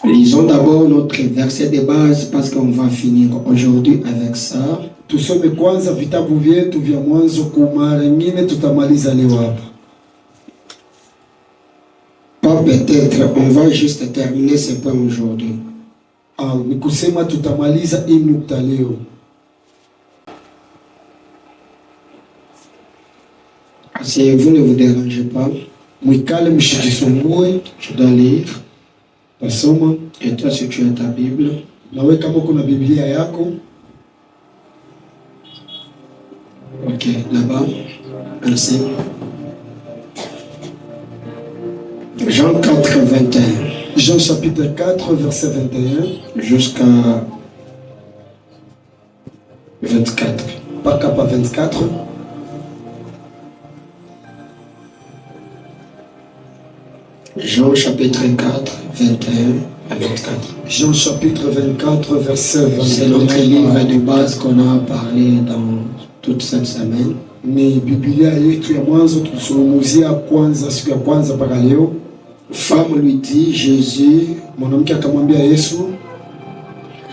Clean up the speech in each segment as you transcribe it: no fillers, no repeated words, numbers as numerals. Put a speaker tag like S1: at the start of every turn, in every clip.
S1: Lisons d'abord notre verset de base parce qu'on va finir aujourd'hui avec ça.
S2: Tusome kwanza vitabu vyetu vya Mwanzo, kwa mara nyingine tutamaliza leo hapa.
S1: Pas peut-être, on va juste terminer ce point aujourd'hui.
S2: Ni kusema tutamaliza hii nukta leo.
S1: Si vous ne vous dérangez pas,
S2: mwikale mshikisumbue,
S1: je dois lire.
S2: Tasoma.
S1: Et toi, si tu as ta Bible,
S2: nawe kama kuna Biblia yako.
S1: Ok, là-bas. Merci. Jean 4, 21.
S2: Jean chapitre 4, verset 21.
S1: Jusqu'à 24.
S2: Pas 24.
S1: Jean chapitre 4, 21 à 24.
S2: Jean chapitre 24, verset 21.
S1: C'est notre livre de base qu'on a parlé dans toute cette semaine.
S2: Ni Biblia yetu ya Mwanzo tulisomuzia kwanza siku ya kwanza mpaka leo.
S1: Femme lui dit Jésus,
S2: mwanamke akamwambia Yesu.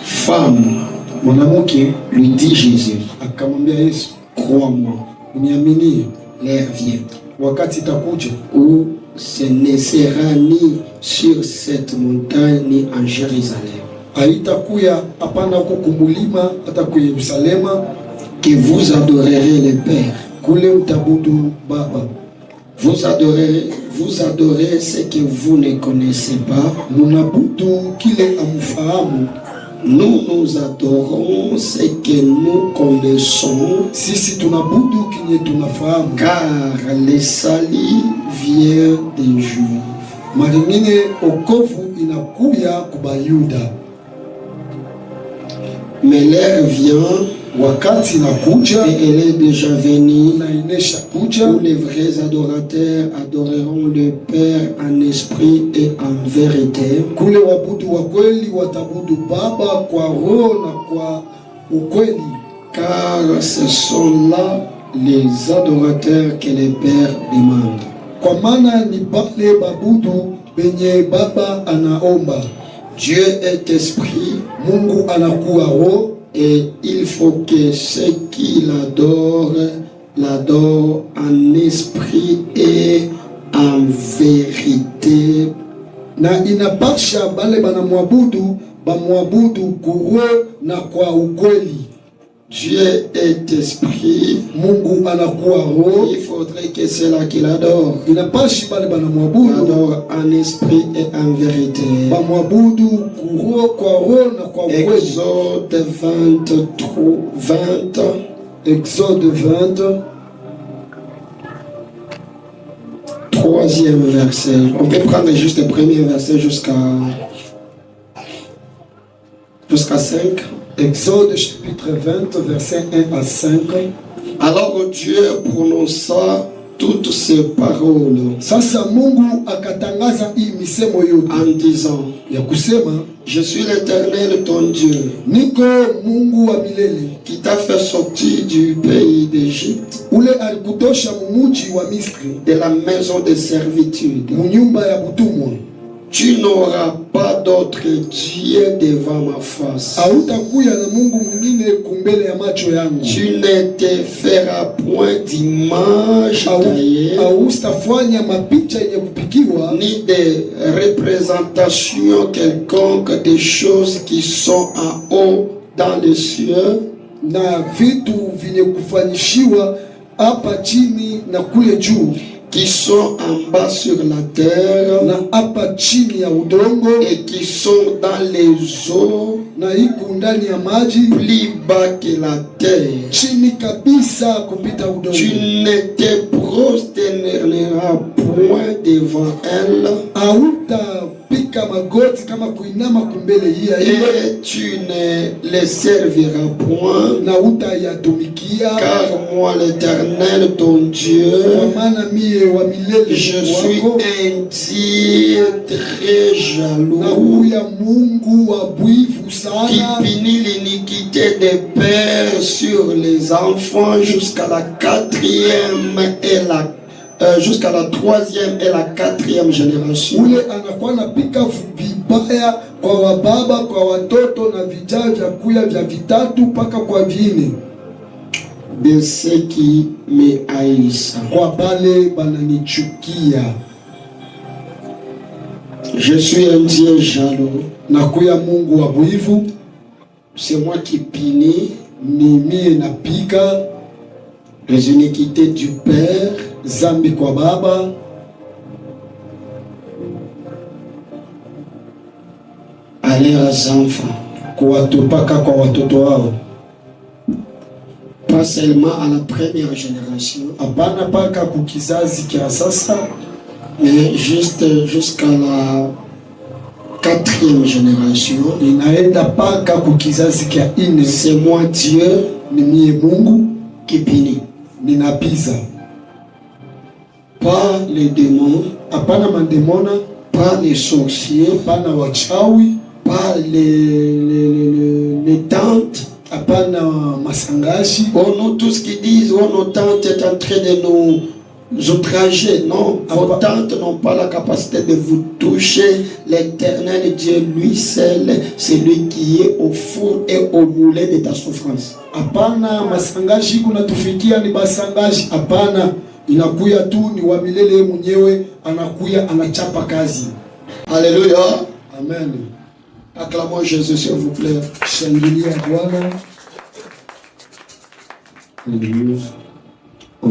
S1: Femme,
S2: mwanamke
S1: lui dit Jésus,
S2: akamwambia Yesu,
S1: crois-moi,
S2: uniaminie,
S1: l'heure vient
S2: wakati itakuja
S1: où ce ne sera ni sur cette montagne ni en Jérusalem.
S2: Haitakuya hapana huko kumulima hata kwa Yerusalema,
S1: que vous adorerez le Père.
S2: Kule mtabudu Baba.
S1: Vous adorez ce que vous ne connaissez pas.
S2: Munabudu kile amufahamu.
S1: Nous adorons ce que nous connaissons.
S2: Sisi tunabudu kinye tunafahamu.
S1: Car le salut vient des Juifs.
S2: Maringine okovu inakuya kubayuda.
S1: Mais l'heure vient,
S2: wakati inakuja,
S1: et elle est déjà venue,
S2: na inesha kuja,
S1: où les vrais adorateurs adoreront le Père en esprit et en vérité.
S2: Kule wabudu wa kweli watabudu Baba kwa roho na kwa ukweli.
S1: Car ce sont là les adorateurs que le Père demande.
S2: Kwa maana ni pale babudu benye Baba anaomba.
S1: Dieu est esprit,
S2: Mungu anakuwa roho,
S1: et il faut que ceux qui l'adorent en esprit et en vérité.
S2: Na inapasha bale banamwabudu bamwabudu kuroho na kwa ukweli.
S1: Dieu est esprit,
S2: Mungu anakuwa roho.
S1: Il faudrait que ceux-là qui l'adorent
S2: inapashi bale banamwabudu
S1: adorent en esprit et en vérité.
S2: Bamwabudu kuroho kwa roho na kwa ukweli.
S1: Exode 20.
S2: Exode 20.
S1: Troisième verset. On peut prendre juste le premier verset jusqu'à 5.
S2: Exode chapitre 20, verset 1 à 5.
S1: Alors Dieu prononça toutes ces paroles.
S2: Sasa Mungu akatangaza hii misemo yote
S1: en disant,
S2: ya kusema,
S1: je suis l'Éternel ton Dieu,
S2: niko Mungu wa milele,
S1: qui t'a fait sortir du pays d'Égypte,
S2: ule alikutosha mumuji wa Misri,
S1: de la maison de servitude,
S2: munyumba ya butumwa.
S1: Tu n'auras pas d'autre Dieu devant ma face.
S2: Hautakuya na Mungu mwingine kumbele ya macho yangu.
S1: Tu ne te feras point d'image taillée,
S2: haustafanya mapicha yenye kupikiwa,
S1: ni de représentation quelconque des choses qui sont en haut dans les cieux,
S2: na vitu vyenye kufanyishiwa hapa chini na kule juu,
S1: qui sont en bas sur la terre,
S2: na hapa chini ya udongo,
S1: et qui sont dans les eaux,
S2: na iko ndani ya maji,
S1: plus bas que la terre.
S2: chini kabisa kupita udongo.
S1: Tu ne te prosterneras point devant elle,
S2: hautapika magoti kama kuinama kumbele hiya ile,
S1: et tu ne les serviras point,
S2: na utayatumikia,
S1: car moi l'Éternel ton Dieu,
S2: kwa maana mie wa milele
S1: je suis
S2: wako,
S1: un Dieu très
S2: na
S1: jaloux,
S2: huya Mungu wa bwivu
S1: qui
S2: sana,
S1: punit l'iniquité des pères sur les enfants jusqu'à la 4e et jusqu'à la 3e et la 4e génération.
S2: ule anakuwa napika vibaya kwa wababa, kwa watoto na vijana, vyakuya vya vitatu mpaka kwa vine.
S1: De ceux qui me haïssent.
S2: Kwa bale bananichukia.
S1: Je suis un Dieu jaloux.
S2: Nakuya Mungu wa buivu.
S1: C'est moi qui punis.
S2: Ni mie napika
S1: les iniquités du Père.
S2: Zambi kwa baba.
S1: À leurs enfants.
S2: Kuwatupaka kwa watoto wao.
S1: Pas seulement à la première génération.
S2: Hapana paka kukizazi kia sasa.
S1: Mais juste jusqu'à la 4e génération.
S2: Inaenda paka kukizazi kia ine.
S1: C'est moi Dieu.
S2: Ni mie Mungu.
S1: Qui punit.
S2: Ninapiza.
S1: Pas les démons.
S2: Hapana mandemona.
S1: Pas les sorciers.
S2: Hapana wachawi.
S1: Pas les tantes.
S2: Hapana masangashi.
S1: Oh non, tout ce qu'ils disent, oh nos tantes est en train de nous outrager. Non, vos tantes n'ont pas la capacité de vous toucher. L'Éternel Dieu, lui seul, c'est lui qui est au four et au moulin de ta souffrance.
S2: Hapana masangashi kuna tufikia ni basangashi. Hapana, inakuya tu ni wa milele mwenyewe, anakuya anachapa kazi.
S1: Alléluia.
S2: Amen.
S1: Acclamons Jésus s'il vous plaît.
S2: Shangilia Bwana.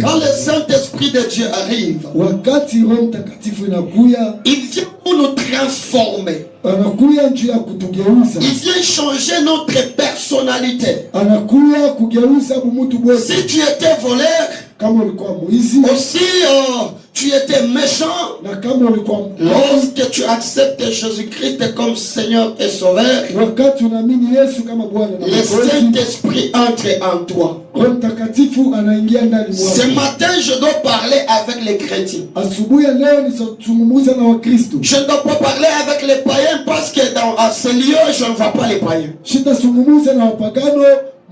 S1: Quand le Saint-Esprit de Dieu arrive,
S2: wakati Roho Mtakatifu inakuya,
S1: il vient pour nous transformer.
S2: Anakuya njia ya kutugeuza.
S1: Il vient changer notre personnalité.
S2: Anakuya kugeuza mtu bora.
S1: Si tu étais voleur,
S2: kama ulikuwa mwizi,
S1: aussi tu étais méchant,
S2: na kama ulikuwa
S1: lorsque tu acceptes Jésus-Christ comme Seigneur et Sauveur,
S2: wakati unaamini Yesu kama Bwana na
S1: le Saint-Esprit entre en toi.
S2: Roho Mtakatifu anaingia ndani mwako.
S1: Ce matin, je dois parler avec les chrétiens.
S2: Asubuhi ya leo nizungumza na Wakristo.
S1: Je ne dois pas parler avec les païens parce que dans ce lieu, je ne vois pas les païens.
S2: Sitazungumza na wapagano,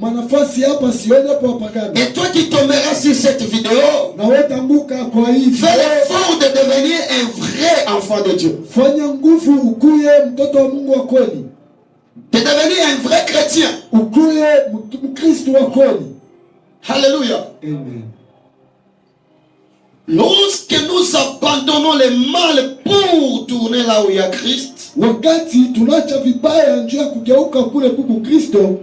S2: manafasi hapa sione hapo wapagano.
S1: Et toi qui tomberas sur cette vidéo,
S2: na wetambuka kwa hii
S1: fais l'effort de devenir un vrai enfant de Dieu.
S2: Fanya nguvu ukuye mtoto wa Mungu wa kweli.
S1: De devenir un vrai chrétien.
S2: Ukuye Mkristo wa kweli.
S1: Alléluia.
S2: Amen.
S1: Lorsque nous abandonnons le mal pour tourner là où il y a Christ,
S2: wakati tunacha vibaya njia ya kugeuka kule kuku Kristo,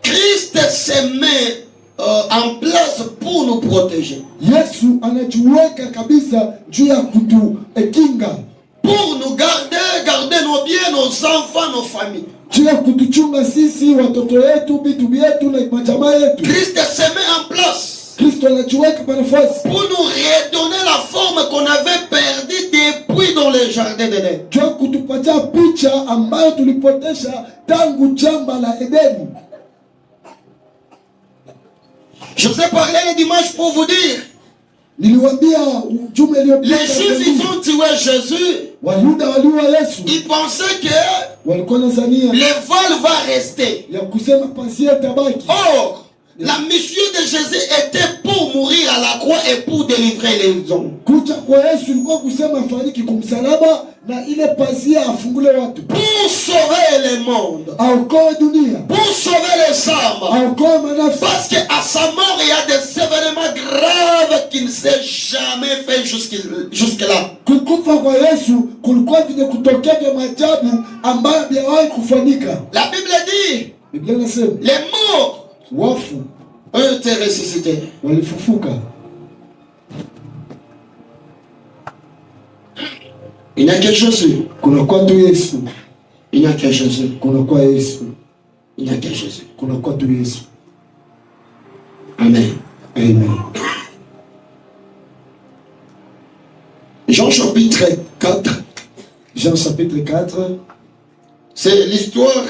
S1: Christ se met en place pour nous protéger.
S2: Yesu anajiweka kabisa juu ya kutukinga,
S1: pour nous garder nos biens, nos enfants, nos familles.
S2: juu ya kutuchunga sisi, watoto wetu, vitu vyetu na majamaa yetu.
S1: Christ se met en place.
S2: Kristo anajiweka kwa nafasi
S1: pour nous redonner la forme qu'on avait perdue depuis dans le jardin d'Éden.
S2: juu ya kutupatia picha ambayo tulipotesha tangu jamba la Edeni.
S1: Je vous ai parlé le dimanche pour vous dire,
S2: niliwaambia ujumbe iliyopita,
S1: les Juifs ils ont tué Jésus.
S2: Wayuda waliua Yesu.
S1: Ils pensaient que
S2: walikuwa nadhania
S1: le voile va rester.
S2: ya kusema pasia tabaki.
S1: Or, la mission de Jésus était pour mourir à la croix et pour délivrer les hommes.
S2: Kuja kwa Yesu ilikuwa kusema afariki kumsalaba na ile pasia afungule watu.
S1: Pour sauver le monde.
S2: Aokoe dunia.
S1: Pour sauver les âmes.
S2: Aokoe manafsi.
S1: Parce qu'à sa mort, il y a des événements graves qui ne s'est jamais fait jusque-là.
S2: Kukufa kwa Yesu kulikuwa vile kutokea vya maajabu ambayo hayawahi kufanyika.
S1: La Bible dit,
S2: Biblia inasema
S1: les morts
S2: wafu
S1: ont été ressuscités.
S2: walifufuka.
S1: Il n'y a que Jésus.
S2: Kunakuwa tu Yesu.
S1: Il n'y a que Jésus.
S2: Kunakuwa Yesu.
S1: Il n'y a que Jésus.
S2: Kunakuwa tu Yesu.
S1: Amen.
S2: Amen.
S1: Jean chapitre 4.
S2: Jean chapitre 4.
S1: C'est l'histoire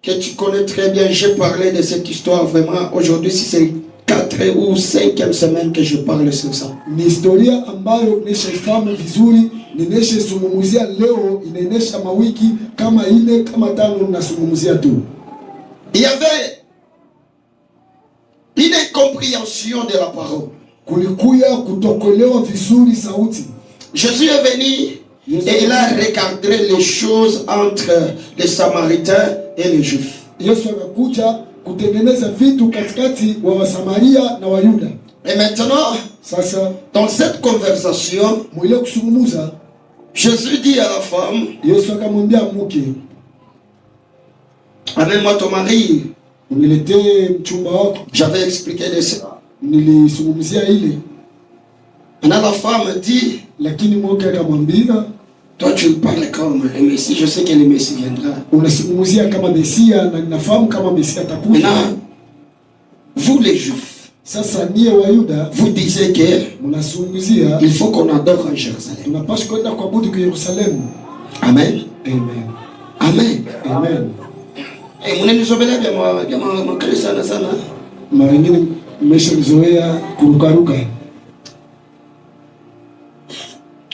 S1: que tu connais très bien. J'ai parlé de cette histoire vraiment. Aujourd'hui, si c'est 4 ou 5e semaine que je parle sur ça.
S2: Ni historia ambayo nimeshaifahamu vizuri, nimeshazungumzia leo, inaenesha mawiki kama 4 kama 5 nasungumzia tu.
S1: Il y avait une incompréhension de la parole.
S2: Kulikuya kutokolewa vizuri sauti.
S1: Jésus est venu Et il a recadré les choses entre les Samaritains et les Juifs.
S2: Yesu akakuja kutengeneza vitu katikati wa Wasamaria na Wayuda.
S1: Et maintenant,
S2: Sasa
S1: dans cette conversation,
S2: mwile kusungumuza,
S1: Jésus dit à la femme,
S2: Yesu akamwambia mke,
S1: amène-moi ton mari.
S2: uniletee mchumba wako.
S1: J'avais expliqué de ça.
S2: Nilisungumzia ile,
S1: Maintenant la femme dit,
S2: lakini mke akamwambia,
S1: toi tu parles comme un Messie, je sais que le Messie viendra.
S2: unasungumzia kama Mesia na ninafahamu kama Mesia atakuja.
S1: Maintenant, vous les Juifs,
S2: Sasa niye Wayuda
S1: vous disiez que
S2: mnasungumzia
S1: il faut qu'on adore en Jérusalem.
S2: tunapaswa kwenda kuabudu kwa Yerusalemu.
S1: Amen.
S2: Amen.
S1: Amen.
S2: Amen.
S1: Et mon ami Zobela bien ma Christian sana.
S2: Mara nyingine mmeshalizoea kurukaruka.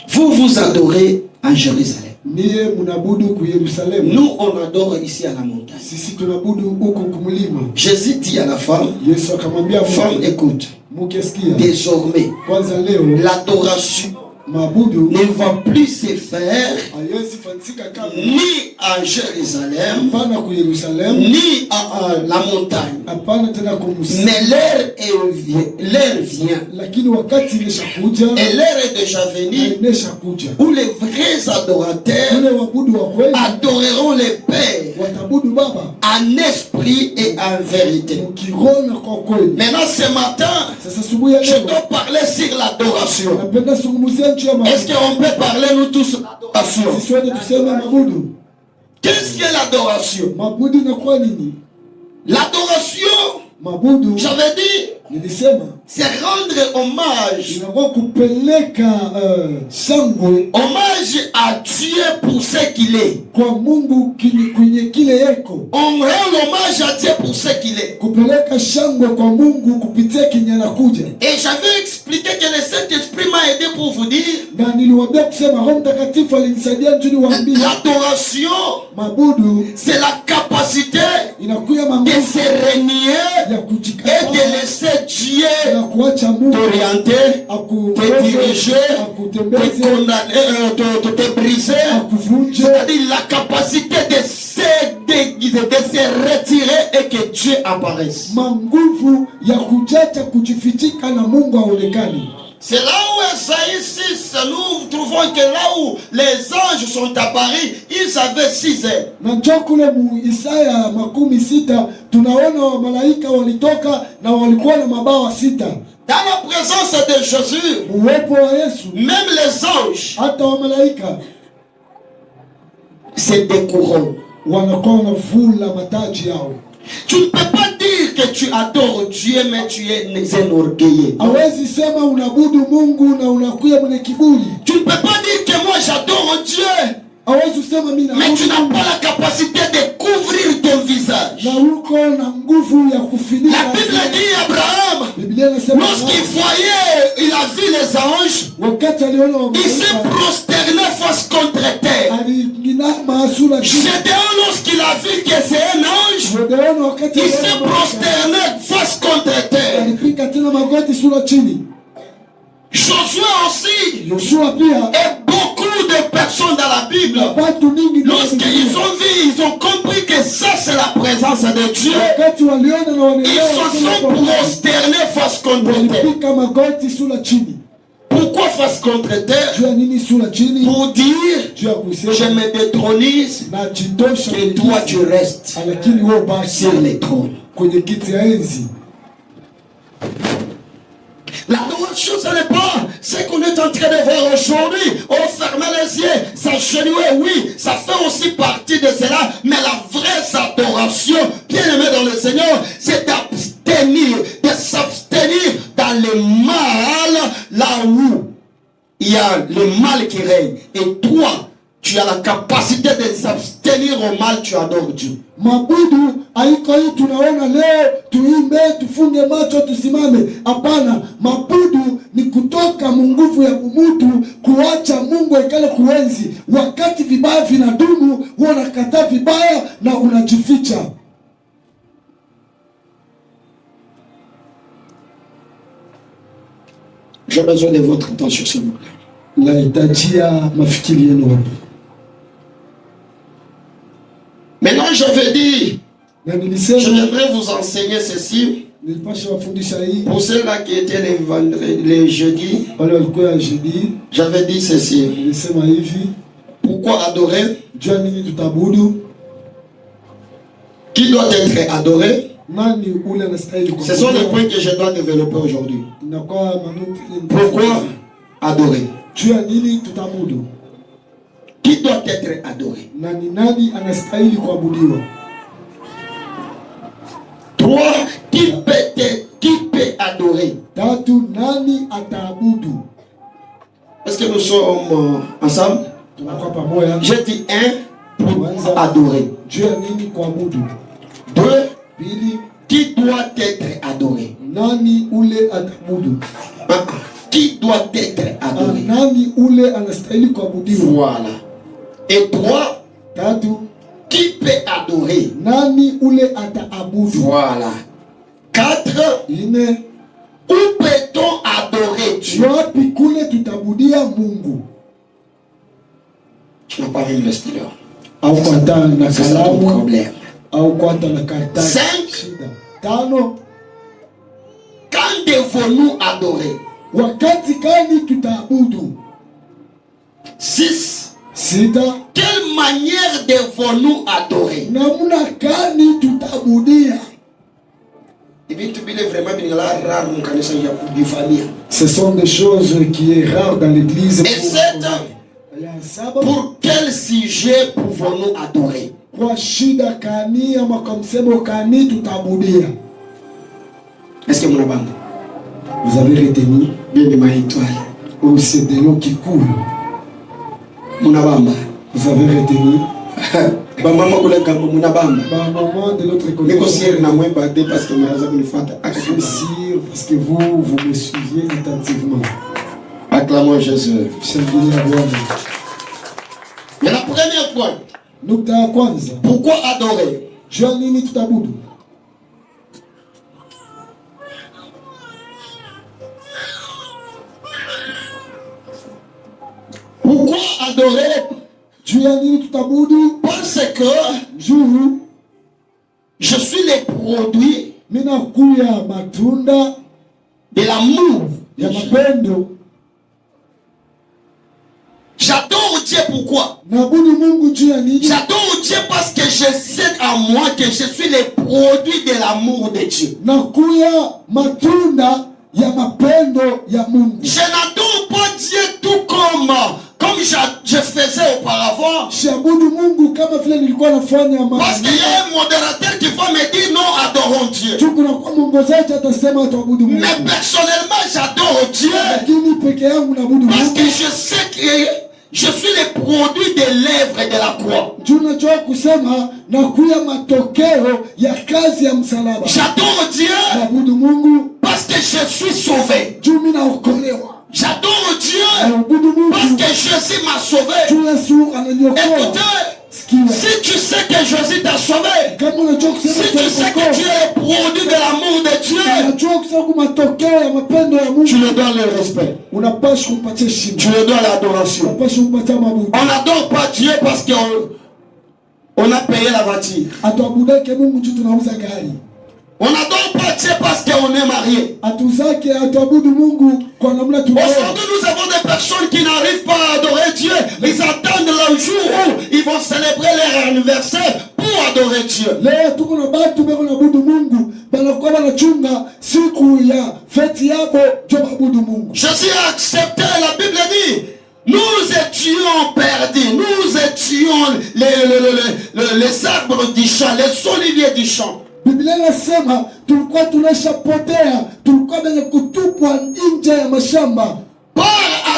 S1: Vous adorez en Jérusalem.
S2: Niye mnabudu ku Yerusalemu.
S1: Nous on adore ici à la montagne.
S2: Sisi tunabudu huko kumlima.
S1: Jésus dit à la femme,
S2: Yesu akamwambia
S1: femme écoute,
S2: mke, sikia,
S1: désormais
S2: kwanza leo
S1: l'adoration
S2: mabudu
S1: ne va plus se faire
S2: haiwezi fanyika kama
S1: ni à Jérusalem,
S2: hapana ku Yerusalemu,
S1: ni à la montagne.
S2: hapana tena kumsi.
S1: Mais l'heure vient,
S2: Lakini wakati imeshakuja,
S1: et l'heure est déjà venue,
S2: imeshakuja
S1: où les vrais adorateurs
S2: wale wabudu wa kweli
S1: adoreront le Père
S2: watabudu Baba
S1: en esprit et en vérité.
S2: kiroho na kwa kweli.
S1: Maintenant ce matin,
S2: Sasa asubuhi ya
S1: je
S2: leo
S1: dois parler sur l'adoration.
S2: napenda zungumzia juu ya
S1: Est-ce
S2: mabudu.
S1: qu'on peut parler nous tous l'adoration?
S2: Sisi wote tuseme mabudu.
S1: Qu'est-ce que l'adoration?
S2: Mabudu inakuwa nini?
S1: L'adoration,
S2: Mabudu
S1: j'avais dit,
S2: nilisema
S1: c'est rendre hommage.
S2: inakuwa kupeleka shangwe
S1: Hommage à Dieu pour ce qu'il est.
S2: kwa Mungu kwenye kile yeko,
S1: On rend hommage à Dieu pour ce qu'il est.
S2: kupeleka shangwe kwa Mungu kupitia kenye anakuja.
S1: Et j'avais expliqué que le Saint-Esprit m'a aidé pour vous dire,
S2: Na niliwaambia kusema Roho Mtakatifu alinisaidia njuni waambie
S1: l'adoration,
S2: mabudu
S1: c'est la capacité
S2: inakuya
S1: de
S2: manguvu
S1: se renier
S2: ya
S1: et
S2: kujikataa
S1: de laisser Dieu
S2: na kuacha Mungu
S1: t'orienter, te
S2: akuongoze,
S1: diriger, te
S2: akutembeze,
S1: condamner, te briser.
S2: akuvunje,
S1: C'est-à-dire la capacité de se déguiser, de se retirer et que Dieu apparaisse.
S2: manguvu ya kujacha kujifichika na Mungu aonekane.
S1: C'est là où Esaïe 6, nous trouvons que là où les anges sont apparus, ils avaient 6 ailes.
S2: Na njoo kule mu Isaya 16 tunaona malaika walitoka na walikuwa na mabawa 6.
S1: Dans la présence de Jésus,
S2: Uwepo wa Yesu,
S1: même les anges,
S2: hata wa malaika
S1: c'est des couronnes.
S2: wanakuwa wanavula mataji yao.
S1: Tu ne peux pas dire que tu adores Dieu, mais tu es un orgueilleux.
S2: Hawezi sema unabudu Mungu na unakuya mwenye kiburi.
S1: Tu ne peux pas dire que moi j'adore Dieu,
S2: Hawezi sema mimi
S1: mais tu
S2: naabudu
S1: n'as
S2: Mungu
S1: pas la capacité de couvrir ton visage.
S2: na uko na nguvu ya kufinika.
S1: La Bible dit Abraham,
S2: Biblia inasema
S1: lorsqu'il voyait, il a vu les anges,
S2: wakati aliona
S1: il s'est
S2: malaika
S1: prosterné face contre terre.
S2: aliinama sura chini.
S1: Gédéon, lorsqu'il a vu que c'est un ange,
S2: Gedeoni wakati
S1: il s'est
S2: aliona malaika
S1: prosterné face contre terre.
S2: alipiga tena magoti sura chini.
S1: Josué aussi,
S2: Yoshua pia
S1: et beaucoup de personnes dans la Bible,
S2: watu mingi
S1: lorsqu'ils ont vu, ils ont compris que ça c'est la présence de Dieu,
S2: wakati waliona na
S1: ils se sont
S2: wanaelewa
S1: prosternés face contre terre.
S2: walipiga magoti sura chini.
S1: Pourquoi face contre terre?
S2: Juu ya nini sura chini?
S1: Pour dire,
S2: Juu ya
S1: je
S2: kusema
S1: me détronise,
S2: najitosha
S1: et toi tu restes
S2: lakini wewe basi
S1: sur les trônes.
S2: kwenye kiti ya enzi.
S1: L'adoration, ce n'est pas ce qu'on est en train de voir aujourd'hui. On fermait les yeux, s'agenouiller, oui, ça fait aussi partie de cela. Mais la vraie adoration, bien aimé dans le Seigneur, c'est d'abstenir, de s'abstenir dans le mal, là où il y a le mal qui règne. Et toi, tu as la capacité de s'abstenir au mal, tu adores Dieu.
S2: Mabudu haiko hii tunaona leo tuimbe tufunge macho tusimame. Hapana, mabudu ni kutoka munguvu ya umutu kuacha Mungu ekale kuenzi. Wakati vibaya vinadumu, huwa unakataa vibaya na unajificha.
S1: J'ai besoin de votre attention, s'il vous plaît.
S2: Nahitajia mafikiri yenu wapi?
S1: Maintenant, je vais dire,
S2: Na nilisema
S1: j'aimerais vous enseigner ceci.
S2: nilipasha wafundisha hii
S1: Pour ceux-là qui étaient les vendredis, les jeudis,
S2: wale walikuwa ya jeudi.
S1: j'avais dit ceci.
S2: Nilisema hivi,
S1: Pourquoi adorer?
S2: jua nini tutabudu?
S1: Qui doit être adoré?
S2: Nani ule anastahili
S1: Ce sont les
S2: kuabudiwa?
S1: points que je dois développer aujourd'hui.
S2: Inakuwa maneno.
S1: Pourquoi adorer?
S2: Jua nini tutabudu?
S1: Qui doit être adoré?
S2: Nani anastahili kuabudiwa?
S1: 3. Qui peut adorer?
S2: 3, nani ataabudu?
S1: Est-ce que nous sommes ensemble?
S2: Tunakuwa pamoja.
S1: J'ai dit 1 pour adorer.
S2: Jua nini kuabudu?
S1: 2.
S2: Pili,
S1: Qui doit être adoré?
S2: nani ule ataabudu?
S1: Qui doit être adoré?
S2: Nani ule anastahili kuabudiwa?
S1: Voilà. Et 3.
S2: 3,
S1: Qui peut adorer?
S2: nani ule ataabudu?
S1: Voilà. 4.
S2: 4,
S1: Où peut-on adorer Dieu?
S2: wapi kule tutabudia Mungu?
S1: Tu n'as pas vu le stylo.
S2: Au kwa hata na
S1: C'est ça ton
S2: kalamu
S1: problème.
S2: au kwa hata na karatasi.
S1: 5.
S2: Shida. 5,
S1: Quand devons-nous adorer?
S2: wakati gani tutaabudu?
S1: 6.
S2: 6,
S1: Quelle manière devons-nous adorer?
S2: namna gani tutaabudia? Ce sont des choses qui est rare dans l'église.
S1: Et 7. Pour quel sujet pouvons-nous adorer?
S2: Kwa shida kani ama kwa msemo kani tutabudia?
S1: Est-ce que mon abandon?
S2: Vous avez retenu?
S1: Bien de ma étoile.
S2: Ou c'est de l'eau qui coule?
S1: Mon abamba.
S2: Vous avez retenu?
S1: Maman koleka mon abamba.
S2: Bah, maman de l'autre côté.
S1: Mais conseiller na moi batté parce que maraza me fait.
S2: Je suis sûr parce que vous me suiviez attentivement.
S1: Acclamons Jésus.
S2: Shangilia Bwana.
S1: Mais la première point.
S2: Nukta ya kwanza.
S1: Pourquoi adorer?
S2: Jua nini tutabudu?
S1: Pourquoi adorer?
S2: Jua nini tutabudu?
S1: Parce que
S2: Juu
S1: je suis le produit
S2: ninakuya matunda
S1: de l'amour.
S2: ya mapendo.
S1: J'adore Dieu pourquoi?
S2: Naabudu Mungu juu ya nini?
S1: J'adore Dieu parce que je sais en moi que je suis le produit de l'amour de Dieu.
S2: Nakuya matunda ya mapendo ya Mungu.
S1: Je n'adore pas Dieu tout comme je faisais auparavant.
S2: Siabudu Mungu kama vile nilikuwa nafanya
S1: Parce qu'il y a un modérateur qui va me dire non, adorons Dieu.
S2: kuna kwa mwongozaji atasema tuabudu Mungu.
S1: Mais personnellement, j'adore Dieu.
S2: Lakini peke yangu naabudu
S1: Parce
S2: Mungu.
S1: que je sais que je suis le produit de l'œuvre de la croix.
S2: Juu najua kusema nakuya matokeo ya kazi ya msalaba.
S1: J'adore Dieu
S2: Naabudu Mungu
S1: parce que je suis sauvé.
S2: juu mimi naokolewa.
S1: J'adore Dieu
S2: Naabudu Mungu
S1: parce que Jésus m'a sauvé.
S2: juu Yesu ananiokoa.
S1: Écoutez,
S2: Sikia.
S1: si tu sais que Jésus t'a sauvé,
S2: Kama unajua kusema
S1: si tu sais que tu es le produit de l'amour de Dieu,
S2: unajua kusema kwa matokeo ya mapendo ya Mungu.
S1: tu lui donnes le respect.
S2: Unapaswa kumpatia heshima.
S1: Tu lui donnes l'adoration.
S2: Unapaswa kumpatia mabudu.
S1: On n'adore pas Dieu parce qu'on a payé la voiture.
S2: Atuabudake Mungu juu tunauza gari.
S1: On n'adore pas Dieu parce qu'on est marié.
S2: Atuzake atuabudu Mungu kwa namna tunayo.
S1: Aujourd'hui, nous avons des personnes qui n'arrivent pas à adorer Dieu. Ils attendent le jour où ils vont célébrer leur anniversaire pour adorer Dieu.
S2: Leo tuko na batu beko naabudu Mungu, banakuwa banachunga siku ya feti yabo jo babudu Mungu.
S1: Jésus a accepté, la Bible dit, nous étions perdus, nous étions les arbres du champ, les oliviers du champ.
S2: Biblia inasema tulikuwa tunashapotea, tulikuwa benye kutupwa nje ya mashamba.
S1: Par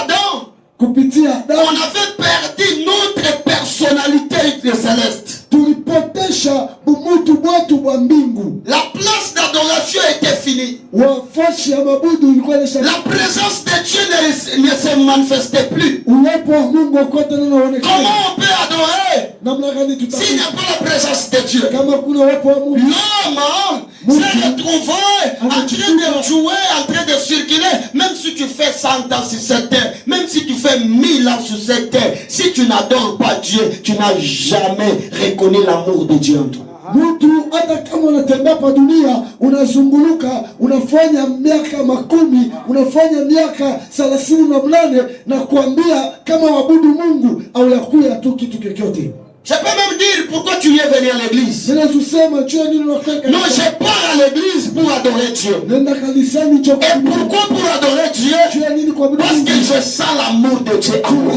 S1: Adam,
S2: Kupitia
S1: on
S2: Adamu
S1: avait perdu notre personnalité céleste.
S2: tulipotesha bumutu bwetu bwa mbingu.
S1: La place d'adoration était finie.
S2: Wafashi ya mabudu ilikuwa
S1: La présence de Dieu ne se manifestait plus.
S2: uwepo wa Mungu kote na unaonekana.
S1: Comment on peut adorer
S2: Namna gani
S1: s'il n'y
S2: tutakuwa
S1: a pas la présence de Dieu?
S2: kama kuna uwepo wa Mungu?
S1: L'homme s'est retrouvé en train de jouer, en train de circuler. Même si tu fais fais 100 ans sur cette terre, même si tu fais 1000 ans sur cette terre, si tu n'adores pas Dieu, tu n'as jamais reconnu l'amour de Dieu en toi.
S2: Mtu hata kama unatembea pa dunia, unazunguluka, unafanya miaka 10, unafanya miaka 38 na kuambia kama wabudu Mungu au yakuya tu kitu chochote.
S1: Je peux même dire pourquoi tu es venu à l'église. Non, je pars à l'église pour adorer Dieu. Et pourquoi pour adorer Dieu? Parce que je sens l'amour de Dieu en moi.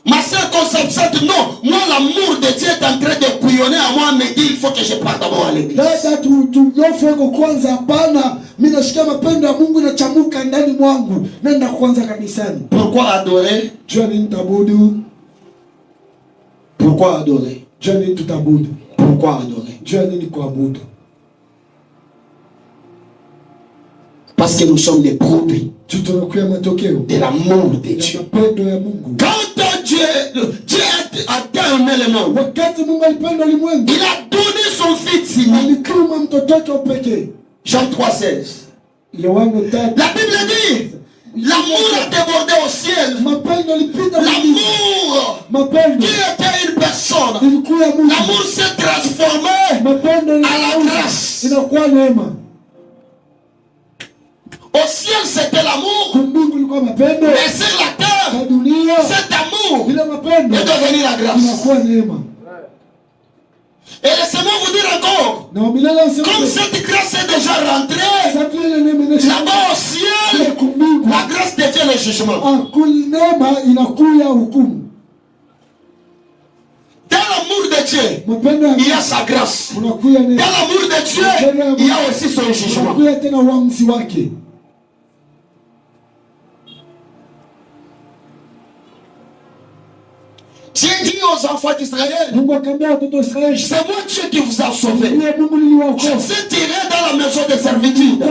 S1: Ma soeur consciente, non, moi l'amour de Dieu est en train de bouillonner à moi, me dit il faut que je parte d'abord à l'église. Pourquoi adorer? Pourquoi adorer? Pourquoi adorer? Parce que nous sommes des produits de l'amour de Dieu. Quand Dieu a aimé le monde, il a donné son fils unique. Jean 3,16. La Bible dit, l'amour a débordé au ciel. L'amour qui était une personne. L'amour s'est transformé à la grâce. Au ciel c'était l'amour, mais sur la terre, cet amour est devenu la grâce. Et laissez-moi vous dire encore, comme cette grâce est déjà rentrée, là-bas au ciel, la grâce devient le jugement. Dans l'amour de Dieu, il y a sa grâce. Dans l'amour de Dieu, il y a aussi son jugement. Dieu dit aux enfants d'Israël, c'est moi Dieu qui vous a sauvé. Je vous ai tiré dans la maison de servitude. Vous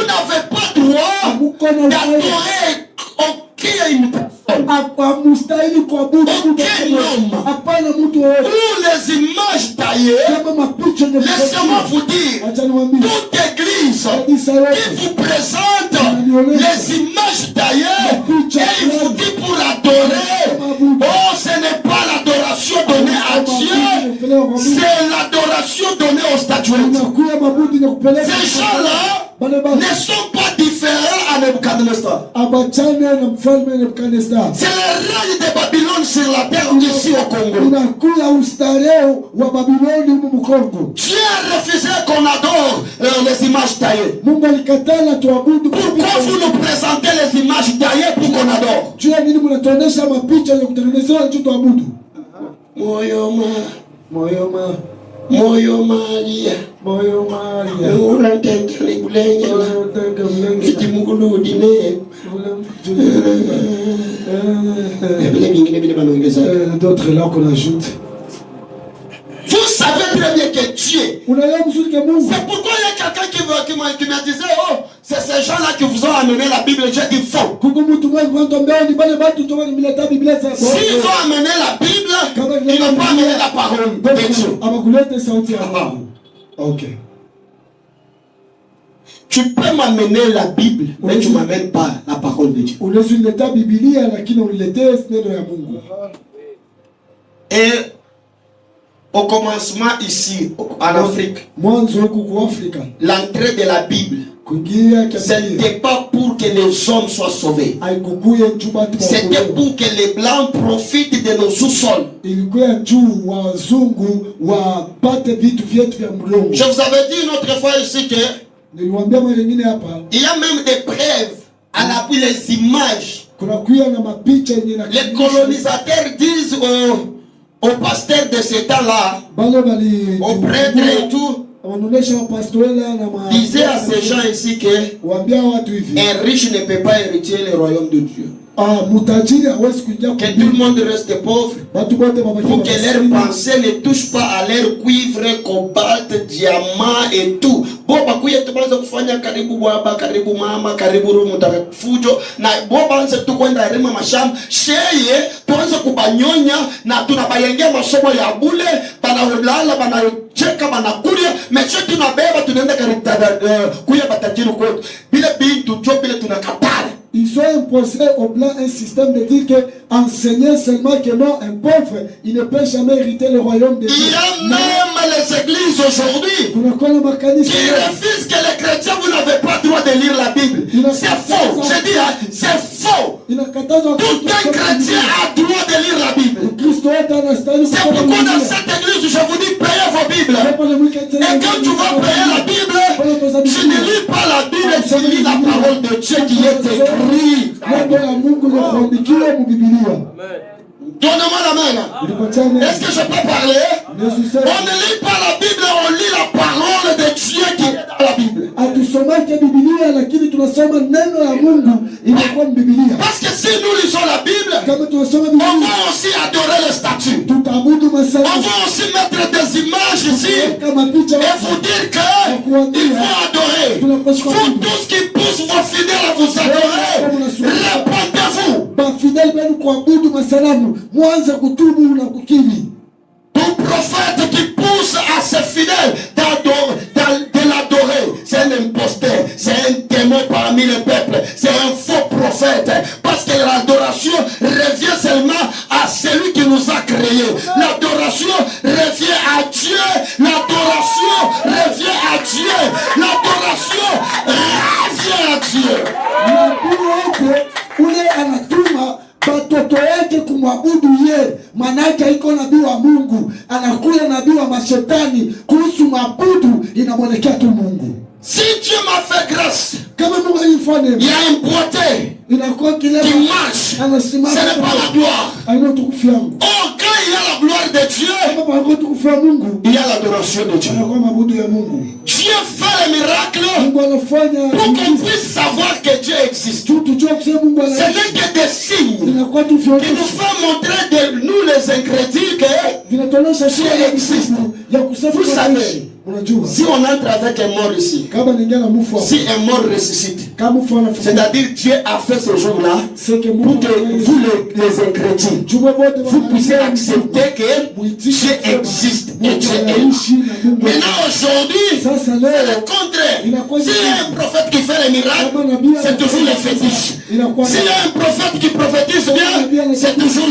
S1: n'avez pas droit d'adorer aucune personne, aucun homme, ou les images taillées. Laissez-moi vous dire, toute église qui vous présente les images taillées et il vous dit pour adorer, oh, ce n'est pas l'adoration donnée à Dieu, c'est l'adoration donnée aux statuettes. Ces gens-là ne sont pas différents à Nebuchadnezzar. C'est le règne de Babylone sur la terre ici au Congo. Dieu a refusé qu'on adore les images taillées. Pourquoi vous nous présentez les images taillées pour qu'on adore? Moyo Maria,
S2: d'autres là qu'on ajoute.
S1: Vous savez très bien que Dieu. C'est pourquoi il y a quelqu'un qui me disait, oh, c'est ces gens-là qui vous ont amené la Bible. J'ai dit faux. S'ils ont amené la Bible, ils n'ont pas amené la parole de Dieu.
S2: Ok.
S1: Tu peux m'amener la Bible, mais tu ne m'amènes pas la parole de Dieu. Et au commencement ici, en Afrique, l'entrée de la Bible, ce n'était pas pour que les hommes soient sauvés. C'était pour que les Blancs profitent de nos sous-sols. Je vous avais dit une autre fois ici que il y a même des preuves à l'appui des images. Les colonisateurs disent aux pasteurs de ce temps-là, aux prêtres et tout, disaient à ces gens ici que un riche ne peut pas hériter le royaume de Dieu.
S2: mutajiri hawezi kuingia
S1: que tout le monde reste pauvre,
S2: watu wote wabaki
S1: pour que leur
S2: maskini.
S1: pensée ne touche pas à leur cuivre, cobalt, diamant et tout. Bo bakuye tubanze kufanya karibu baba, karibu mama, karibu roho mtakafujo na bo banze tu kwenda rima mashamba sheye tuanze kubanyonya na tunabayengea masomo ya bule banalala banacheka banakulia meshe tunabeba tunaenda karibu kuya batajiri kwetu bile bintu jo bile tunakatala.
S2: Ils ont imposé au blanc un système de dire que enseigner seulement que non, un pauvre, il ne peut jamais hériter le royaume de Dieu.
S1: Il y a même les églises aujourd'hui qui refusent que les chrétiens, vous n'avez pas le droit de lire la Bible. C'est faux. Je dis, c'est faux. Tout un chrétien a le droit de lire la Bible. C'est pourquoi dans cette église, je vous dis, payez vos Bibles. Et quand tu vas payer la Bible, tu ne lis pas la Bible, tu lis la parole de Dieu qui est écrite. Donne-moi la main. Est-ce que je peux parler? On ne lit pas la Bible, on lit la parole de Dieu qui est dans la Bible. Parce que si nous lisons la Bible, on va aussi adorer les statues. On va aussi mettre des images ici et vous dire qu'il faut adorer. Vous tous qui poussent vos fidèles à vous adorer, répondez-vous. Tout prophète qui pousse à ses fidèles de l'adorer, c'est un imposteur, c'est un démon parmi les peuples, c'est un faux prophète. Parce que l'adoration revient seulement à celui qui nous a créés. L'adoration revient à Dieu. L'adoration revient à Dieu. L'adoration revient à Dieu.
S2: Batoto yake kumwabudu ye, manake haiko nabii wa Mungu, anakuya nabii wa mashetani. Kuhusu mabudu inamwelekea tu Mungu.
S1: Si Dieu m'a fait grâce,
S2: kama Mungu alifanya,
S1: il y a une beauté qui marche, ce n'est pas la gloire. Oh, quand il y a la gloire de Dieu, il y a l'adoration de Dieu. Dieu fait les miracles pour qu'on puisse savoir que Dieu existe. Ce n'est que des signes qui nous font montrer de nous les ingrédients que Dieu existe. Vous savez, si on entre avec un mort ici, si un mort ressuscite, c'est-à-dire Dieu a fait ce jour-là pour que vous les ingrédients, vous puissiez accepter que Dieu existe et Dieu est là. Maintenant aujourd'hui, c'est le contraire. S'il y a un prophète qui fait les miracles, c'est toujours le fétiche. S'il y a un prophète qui prophétise bien, c'est toujours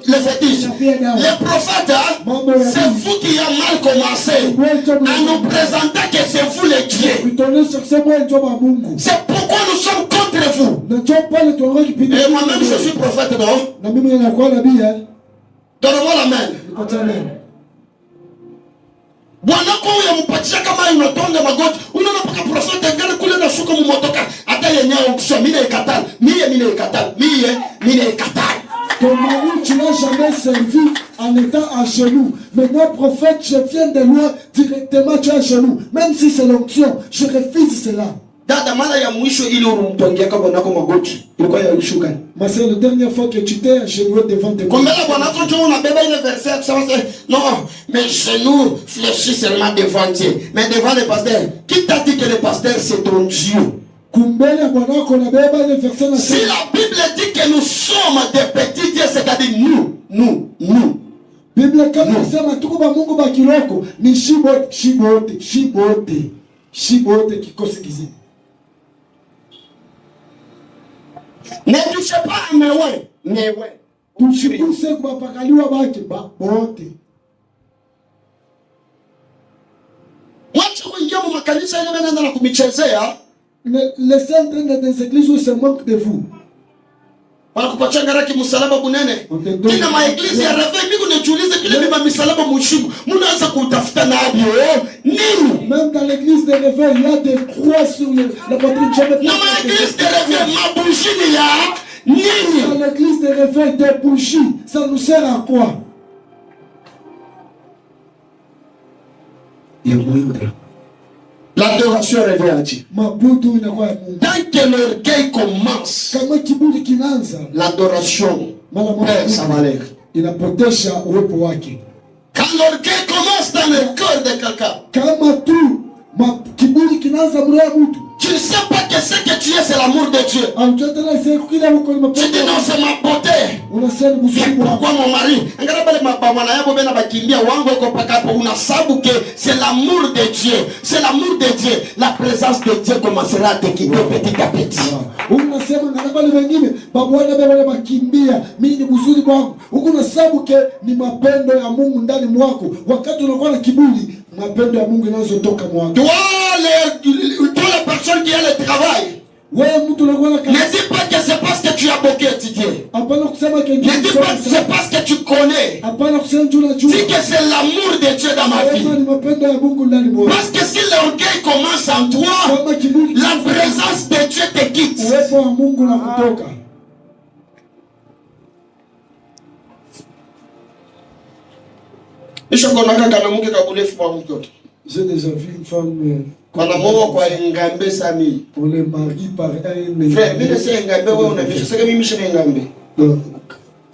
S1: le fétiche. Les prophètes, c'est vous qui avez mal commencé à nous présenter que c'est vous les dieux. C'est pourquoi nous sommes contre vous. Et moi-même je suis prophète, non? Donne-moi la main. Bwana kwa uyamupatia kama unatonga magoti, unaona paka profeta ngani kule na shuka mumotoka, hata yenyewe ukisha mimi ikatala, mimi ikatala.
S2: Ton mari, tu n'as jamais servi en étant à genoux. Mais moi, prophète, je viens de loin, directement tu es à genoux. Même si c'est l'onction, je refuse cela.
S1: Dada mara ya mwisho ili urumtongia kwa bwana kwa magoti ilikuwa ya ushuka.
S2: Mais c'est la dernière fois que tu t'es agenouillé devant tes
S1: Combien la bwana kwa tu on a bébé le verset ça non mes genoux fléchissent seulement devant Dieu mais devant le pasteur. Qui t'a dit que le pasteur c'est ton Dieu?
S2: Si la
S1: Bible dit que nous sommes des petits dieux, c'est-à-dire nous.
S2: Bible kama inasema tuko ba Mungu ba kiloko ni shibote kikosi kizima.
S1: Ne touchez pas à mewe.
S2: Tushikuse kwa pakaliwa baki ba bote.
S1: Wacha kuingia mu makanisa ile mnaenda na kumichezea.
S2: Les saints des églises où se moquent de vous.
S1: Wanakupatia ngaraki msalaba bunene. Tena maeglizi ya Raven mimi kunajiuliza kile bima misalaba mushimu. Mnaanza kutafuta na nini?
S2: Même dans l'église de Raven, il y a des croix sur la poitrine jamais.
S1: Na maeglizi de Raven mabushi ya nini?
S2: Dans l'église de Raven des bougies, ça nous sert à quoi?
S1: L'adoration revient à Dieu.
S2: Mabudu inakuwa ya Mungu.
S1: Tant que l'orgueil commence,
S2: Kama kiburi kinaanza,
S1: l'adoration perd sa valeur.
S2: Inapotesha uwepo wake.
S1: Quand l'orgueil commence dans le cœur de quelqu'un,
S2: Kama tu kiburi kinaanza moyo wa mtu,
S1: tu ne sais pas que ce que tu es, c'est l'amour de Dieu.
S2: Tu
S1: Tu dis non, c'est ma beauté. Mais pourquoi mon mari? C'est l'amour de Dieu. C'est l'amour de Dieu. La présence de Dieu commencera à te quitter petit à petit.
S2: Unasema ngalabale wengine babwana bale bakimbia mimi ni mzuri kwangu. Huko unasabu ke ni mapendo ya Mungu ndani mwako. Wakati unakuwa na kiburi, mapendo ya Mungu yanazotoka mwako.
S1: Toi les personnes qui ont le travail, ne dis pas que c'est parce que tu as beaucoup étudié. Ne dis pas que c'est parce que tu connais. Dis que c'est l'amour de Dieu dans ma vie. Parce que si l'orgueil commence en toi, la présence de Dieu te quitte.
S2: J'ai déjà vu une femme
S1: pour
S2: les maris par un.
S1: Frère,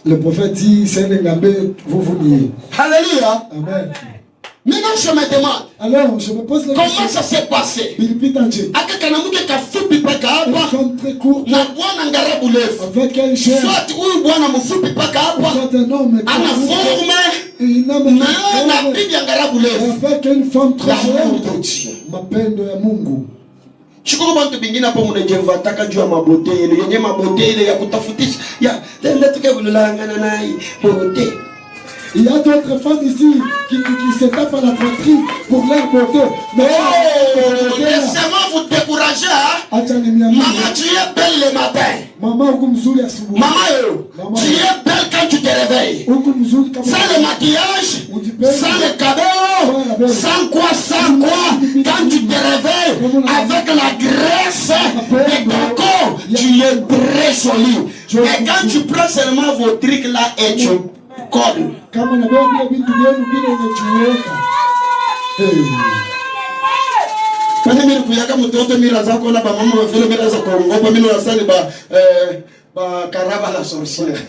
S2: le prophète dit c'est un engambé, vous niez.
S1: Alléluia.
S2: Amen.
S1: Maintenant je me demande.
S2: Alors je me pose la question.
S1: Comment ça s'est passé?
S2: Très court. Avec un chien. Soit un homme. Avec une femme très jeune. Mapendo ya Mungu.
S1: Shukuru bantu bingine hapo mnajevataka juu ya mabote ile yenye mabote ile ya kutafutisha ya tenda tukebulangana naye bote.
S2: Il y a d'autres femmes ici qui se tapent à la poitrine pour leur beauté. Mais
S1: laissez-moi vous décourager. Maman, tu es belle le matin. Maman, tu es belle quand tu te réveilles. Sans le maquillage, sans le cadeau, sans quoi. Quand tu te réveilles avec la graisse de ton corps, tu es très jolie. Mais quand tu prends seulement vos trucs là et tu colles.
S2: Kama na baba vitu vyenu vile unajiweka.
S1: Kwani mimi kuyaka mtoto mira zako la ba mama vile mira za kuongopa mimi nasali ba karaba la sorcière.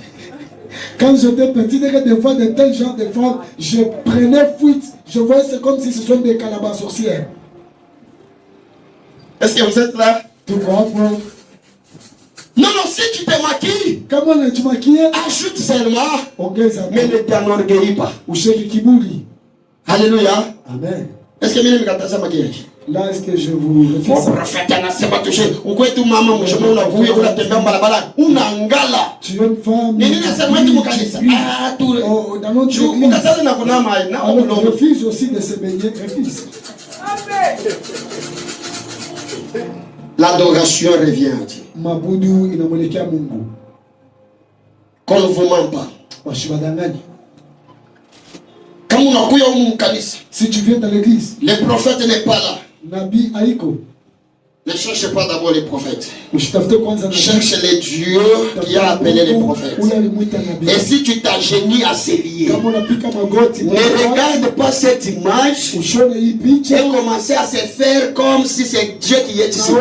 S2: Quand j'étais petit, des fois de tel genre de femmes, je prenais fuite. Je voyais c'est comme si ce sont des calabas sorcières.
S1: Est-ce que vous êtes là?
S2: Tu comprends?
S1: Non, si tu te maquilles,
S2: comment tu maquilles?
S1: Ajoute seulement, mais ne t'enorgueillis pas. Alléluia.
S2: Amen.
S1: Est-ce que je vais maquillage?
S2: Là, est-ce que je vous refais ça?
S1: Prophète, tu maman, tu
S2: es une femme. Dans notre église, on refuse aussi de se baigner. Refuse.
S1: L'adoration revient à Dieu.
S2: Mabudu inamwelekea Mungu.
S1: Qu'on ne vous ment pas.
S2: Washiwadanganye.
S1: Kama unakuya humu kanisa,
S2: si tu viens dans l'église,
S1: le prophète n'est pas là.
S2: Nabii haiko.
S1: Ne cherchez pas d'abord les prophètes.
S2: Cherche
S1: les dieux qui a appelé les prophètes. Et si tu t'agenouilles à ses liés, ne regarde pas cette image et commence à se faire comme si c'est Dieu qui est ici.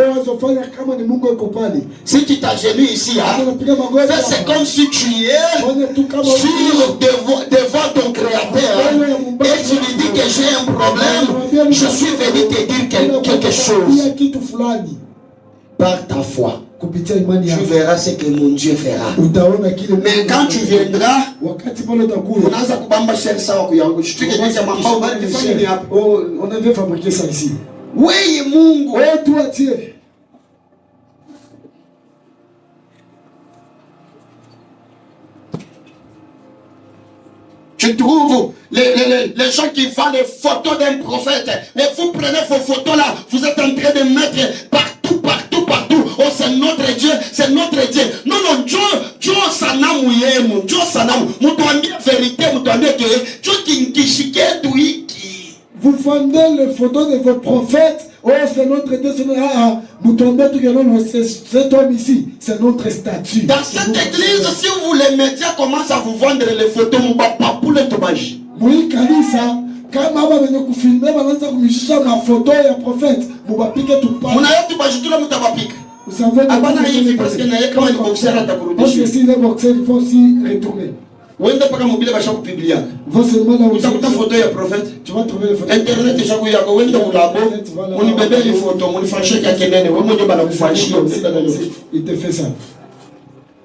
S1: Si tu t'agenouilles ici, c'est comme si tu es devant ton Créateur et tu lui dis que j'ai un problème, je suis venu te dire quelque chose. Par ta foi, tu verras ce que mon Dieu fera. Mais quand tu viendras, on
S2: avait fabriqué ça ici.
S1: Oui, Mungu.
S2: Toi, Dieu.
S1: Tu trouves les gens qui font des photos d'un prophète, mais vous prenez vos photos là, vous êtes en train de mettre partout. Oh, c'est notre Dieu, c'est notre Dieu. Non, Dieu sanamu yemu, Dieu sanamu. Mutuambie vérité, mutuambie que Dieu qui
S2: vous vendez les photos de vos prophètes. Oh, c'est notre Dieu, c'est notre... cet homme ici, c'est notre statut.
S1: Dans cette église, si vous les médias commencent à vous vendre les photos,
S2: oui, Kalisa, Kama hapa wenye kufilme wanaanza kumishia mafoto ya prophète, mubapike tupate.
S1: Unayote bajitula mtabapika.
S2: Vous savez
S1: Hapana hivi parce que naye kama ni boxer atakurudisha.
S2: Parce que si les boxeurs il faut aussi retourner.
S1: Wenda paka mobile basha kupublia.
S2: Va seulement là où
S1: utakuta photo ya prophète.
S2: Tu vas trouver les photos.
S1: Internet ishaku yako wenda ulabo. Unibebe ile photo, unifanyishe kwa kenene, wewe mwenyewe bana kufanyishia.
S2: Il te fait ça.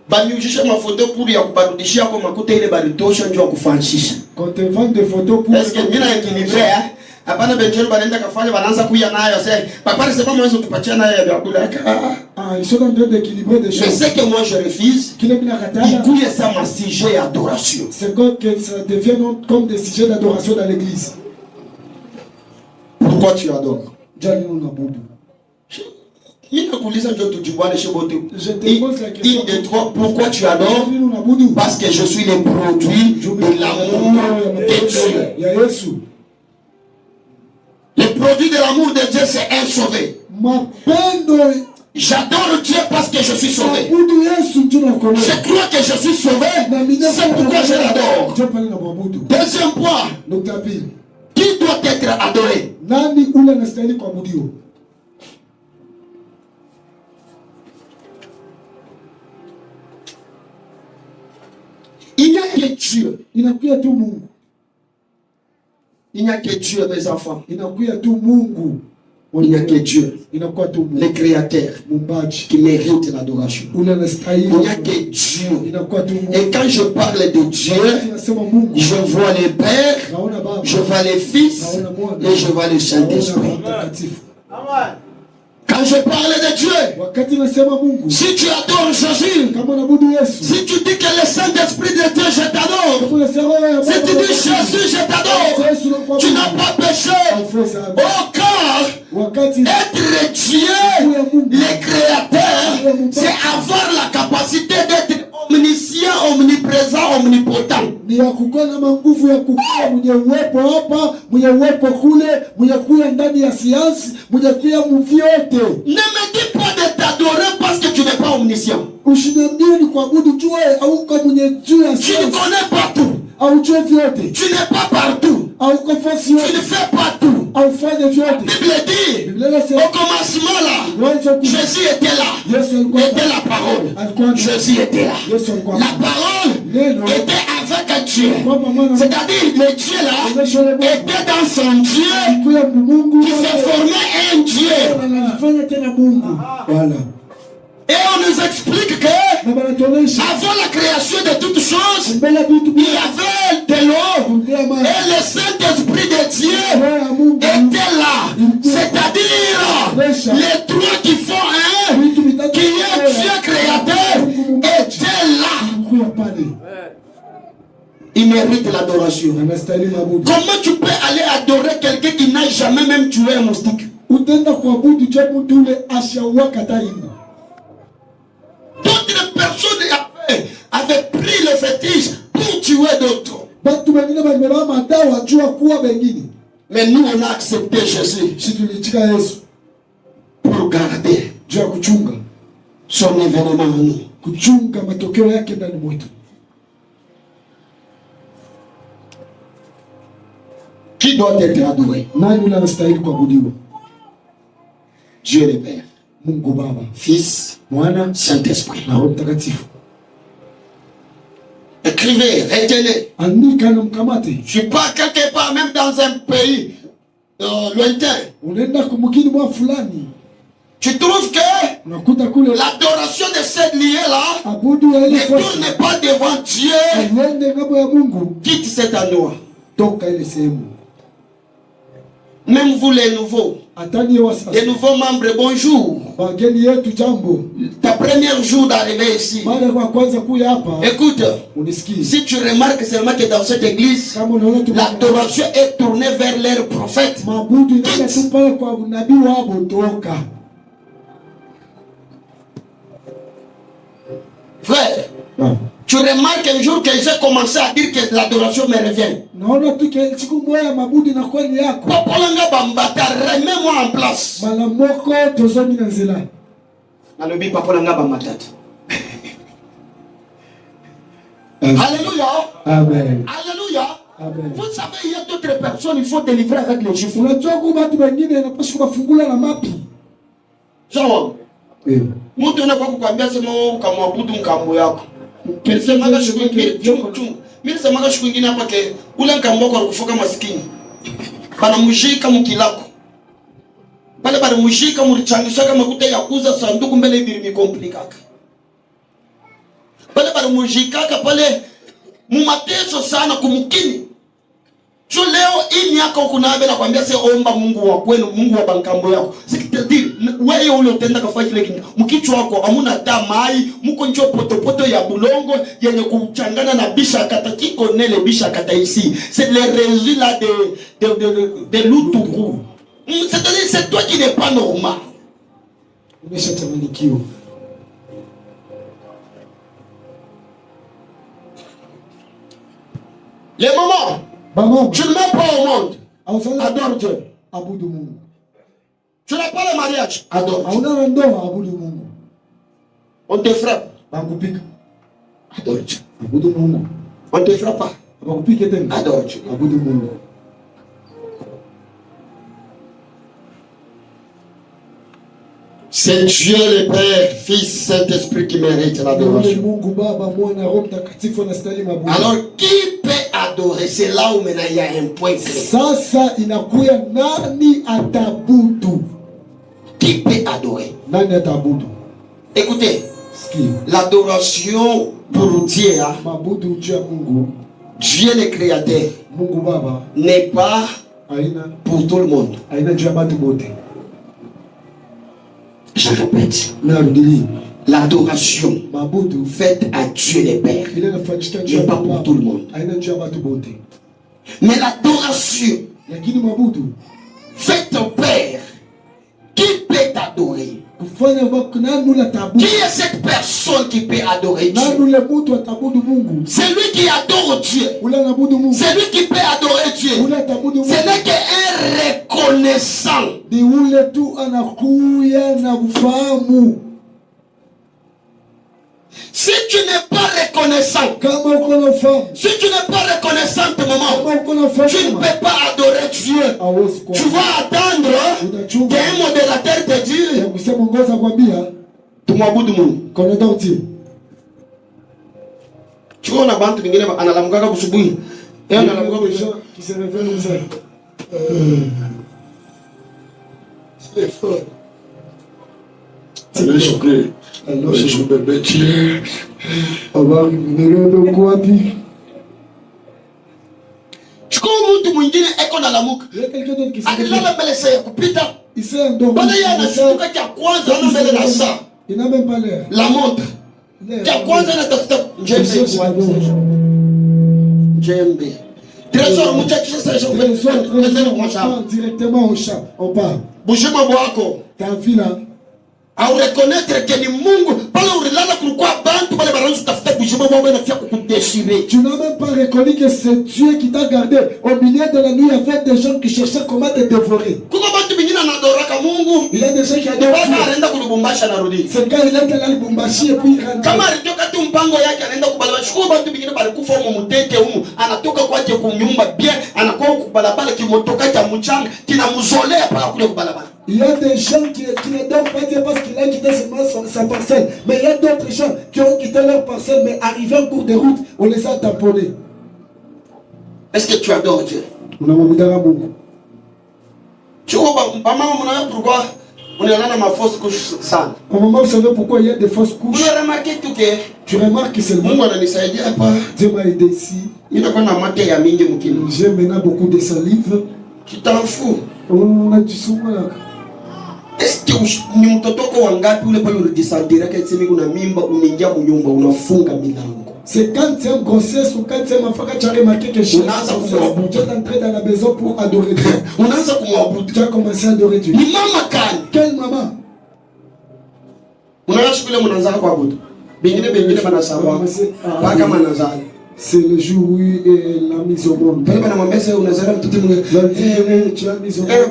S1: Banyujisha mafoto pour ya kubarudishia kwa makuta ile baritosha ndio kufanyisha.
S2: Quand tu vends des photos pour
S1: est-ce que mina équilibré hapana benjero banaenda kafanya banaanza kuya nayo sasa papa sema mwanzo tupatia nayo ya vyakula
S2: ils sont en train d'équilibrer des choses.
S1: Mais c'est que moi je refuse
S2: Kile mina kataa.
S1: Ikuye ça ma sujet d'adoration.
S2: C'est que ça devient comme des sujets d'adoration dans l'église.
S1: Pourquoi tu adores?
S2: Jani unabudu.
S1: Je te pose la
S2: question.
S1: Une de trois, pourquoi tu adores? Parce que je suis le produit de l'amour de Dieu. Le produit de l'amour de Dieu, c'est un sauvé. J'adore Dieu parce que je suis sauvé. Je crois que je suis sauvé. C'est pourquoi je l'adore. Deuxième point. Qui doit être adoré? Il n'y a que Dieu. Il n'y a que Dieu, mes enfants. Il n'y a que Dieu, le Créateur, qui mérite l'adoration. Il n'y a que Dieu. Et quand je parle de Dieu, je vois le Père, je vois le Fils et je vois le Saint-Esprit. Quand je parle de Dieu, si tu adores Jésus, si tu dis que le Saint-Esprit de Dieu, je t'adore, si tu dis Jésus, je t'adore, tu n'as pas péché. Au corps, être Dieu, le Créateur, c'est avoir la capacité d'être omniscient, omniprésent, omnipotent.
S2: Ni ya kukona manguvu ya kukua mwenye uwepo hapa, mwenye uwepo kule, mwenye kuya ndani ya siansi, mwenye kuya muvyote.
S1: Ne me dis pas de t'adorer parce que tu n'es pas omniscient.
S2: Usiniambie ni kuabudu jua au kwa mwenye juu ya siansi.
S1: Tu ne connais pas tout.
S2: Au jua vyote.
S1: Tu n'es pas partout.
S2: Au kofasi yote.
S1: Tu ne fais pas tout.
S2: Au fanya vyote.
S1: Bible dit, au commencement là, Jésus était là. Était la parole. Jésus était là. La parole était avec Dieu. C'est-à-dire le Dieu là était dans son Dieu qui s'est formé un Dieu.
S2: Voilà.
S1: Et on nous explique que avant la création de toutes choses, il y avait de l'eau et le Saint-Esprit de Dieu était là. C'est-à-dire les trois qui font un, qui est Dieu créateur, était là. Il mérite l'adoration. Comment tu peux aller adorer quelqu'un qui n'a jamais même tué un moustique? D'autres personnes avaient pris le fétiche pour tuer d'autres. Mais nous, on a accepté Jésus pour garder son événement en nous. Qui doit être adoré? Dieu le Père, Fils, Saint-Esprit. Écrivez, retenez. Je ne suis pas quelque part, même dans un pays lointain. Tu trouves que l'adoration de cette liée-là ne tourne pas devant Dieu. Quitte cet endroit. Même vous les nouveaux, les nouveaux membres, bonjour. Ta première jour d'arriver ici. Écoute, si tu remarques seulement que dans cette église, l'adoration est tournée vers leur prophète. Frère, tu remarques un jour que j'ai commencé à dire que l'adoration me revient. Remets-moi en place. Alléluia.
S2: Amen.
S1: Alléluia.
S2: Amen.
S1: Vous savez, il y a d'autres personnes, il faut délivrer avec les juifs.
S2: Unajua kuna watu wengine inapaswa kufungula na mapi.
S1: Genre, mtu anakuwa kukwambia sema ukamwabudu mkambo yako. Mimi nasemaga siku nyingine hapa ke ule mkambo wako alikufoka maskini. Bana mujika mukilako. Pale bana mujika mulichangisha kama makuta ya kuuza sanduku mbele ibiri mikomplikaka. Pale bana mujika pale mumateso sana kumukini. So leo hii miaka ukunabe na kwambia se omba Mungu wa kwenu, Mungu wa bankambo yako. Sikitadiri, wewe ule utenda kafanya kile kintu. Mkichwa wako hamuna tamai, mko njo poto ya bulongo yenye kuchangana na bisha kata kiko nele bisha kata ici. C'est le résultat de l'utuku. C'est-à-dire c'est toi qui n'est pas normal.
S2: Umeshatamanikiwa.
S1: Les mamans, tu ne mets pas au monde. Adore Dieu.
S2: Abudu Mungu.
S1: Tu n'as pas le mariage. Adore Dieu.
S2: Hauna ndoa, abudu Mungu.
S1: On te frappe.
S2: Bakupika.
S1: Adore Dieu.
S2: Abudu Mungu.
S1: On te frappe pas.
S2: Bakupika tena.
S1: Adore Dieu.
S2: Abudu Mungu.
S1: C'est Dieu le Père, Fils, Saint-Esprit qui mérite l'adoration. Alors qui peut adorer? C'est là où maintenant il y a un point clé.
S2: Sasa inakuya nani atabudu?
S1: Qui peut adorer?
S2: Nani atabudu?
S1: Écoutez, l'adoration pour Dieu, Dieu le Créateur, n'est pas pour tout le monde. Je répète, l'adoration faite à Dieu le Père n'est pas pour tout le monde. Mais l'adoration faite au Père, qui peut t'adorer? Qui est cette personne qui peut adorer Dieu? C'est lui qui adore Dieu. C'est lui qui peut adorer Dieu. Ce n'est qu'un reconnaissant. Si tu n'es pas reconnaissant, si tu n'es pas reconnaissante, maman, tu ne peux pas adorer Dieu. Tu vas attendre qu'un modérateur te dise tu m'abudu Mungu. Tu vois, on a bantu bingine analamukaka kusubuhi. Et on analamukaka kusubuhi.
S2: Qui se révèlent comme ça.
S1: C'est fort. Alors je prie. Alors je bébé Dieu.
S2: On va arriver de quoi dire.
S1: Tu connais mtu mwingine eko na lamuka. Akilala mbele sasa kupita. Bwana yeye anashuka kwa kwanza ana mbele na saa.
S2: Il n'a même pas l'air.
S1: La montre. Kwa kwanza anatafuta Njembe. Trésor mchakisha sasa
S2: directement au chat. On part.
S1: Bushima bwako.
S2: Ta vie là.
S1: Au reconnaître que ni Mungu pale ulilala kulikuwa bantu pale baranzu tafuta bushima bwako na fia kukudeshirer.
S2: Tu n'as même pas reconnu que c'est Dieu qui t'a gardé. Au milieu de la nuit, il y avait des gens qui cherchaient comment te dévorer.
S1: Kuko bantu bingine anadoraka Mungu.
S2: Il y a des gens qui adorent Dieu.
S1: Anaenda kulubumbashi anarudi.
S2: C'est quand il est allé à Lubumbashi et puis il rentre.
S1: Kama alitoka tu mpango yake anaenda kubalabala. Chukua bantu bingine balikufa huko mutete huko. Anatoka kwake kunyumba bien, anakuwa kubalabala kimotoka cha mchanga kinamzolea paka kule kubalabala.
S2: Il y a des gens qui ne dorment pas Dieu parce qu'il a quitté sa parcelle. Mais il y a d'autres gens qui ont quitté leur parcelle, mais arrivés en cours de route, on les a tamponnés.
S1: Est-ce que tu adores Dieu? Tu vois, pourquoi on est là dans ma fausse couche sale?
S2: Maman, vous savez pourquoi il y a des fausses couches?
S1: Vous avez remarqué tout que
S2: tu remarques que c'est le monde. Dieu m'a aidé ici. J'ai maintenant beaucoup de salive.
S1: Tu t'en fous.
S2: On a du soin.
S1: Est-ce que ni mtotoko wangapi ule pale unajisandira kaisemi kuna mimba unaingia mnyumba unafunga milango?
S2: C'est quand tu es en grossesse ou quand tu es enfant que tu as remarqué que tu es entré dans la maison pour adorer Dieu. Tu as commencé à adorer Dieu.
S1: Ni mama kani?
S2: Quelle maman?
S1: Unaanza kule mnaanza kuabudu. Bengine banasawa. Paka manaanza.
S2: C'est le jour où il l'a mis au monde.
S1: Tu as mis au monde.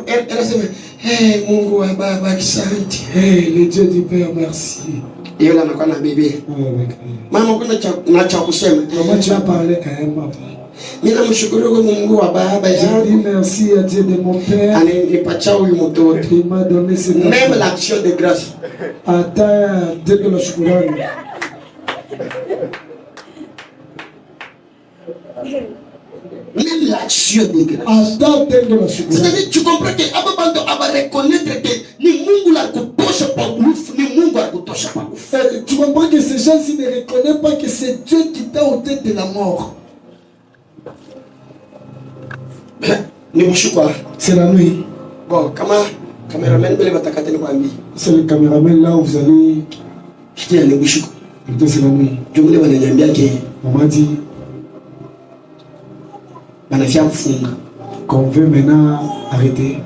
S1: Mungu wa baba asante.
S2: Le Dieu du Père, merci.
S1: Et là anakuwa na bébé. Mama kuna na cha kusema.
S2: Maman tu as parlé à un papa.
S1: Mina mshukuru kwa Mungu wa baba
S2: Je dis
S1: yangu.
S2: merci à Dieu de mon père.
S1: Alinipatia huyu mtoto.
S2: Il m'a donné ce
S1: Même
S2: enfant.
S1: l'action de grâce.
S2: Hata tendo la shukrani.
S1: Même l'action de grâce.
S2: Hata tendo la shukrani.
S1: C'est-à-dire, tu comprends que Ababando va reconnaître que ni Mungu la kutosha pa nguvu, ni Mungu la kutosha pa nguvu.
S2: Tu comprends que ces gens-ci ne reconnaissent pas que c'est Dieu qui t'a ôté de la mort.
S1: Ni mshukwa.
S2: C'est la nuit.
S1: Bon, kama cameraman bele batakate ni kwambi.
S2: C'est le caméraman là où vous allez.
S1: Kitia ni mshukwa.
S2: C'est la nuit.
S1: Jumle wananiambia ke
S2: On m'a dit
S1: banafia kufunga.
S2: qu'on veut maintenant arrêter.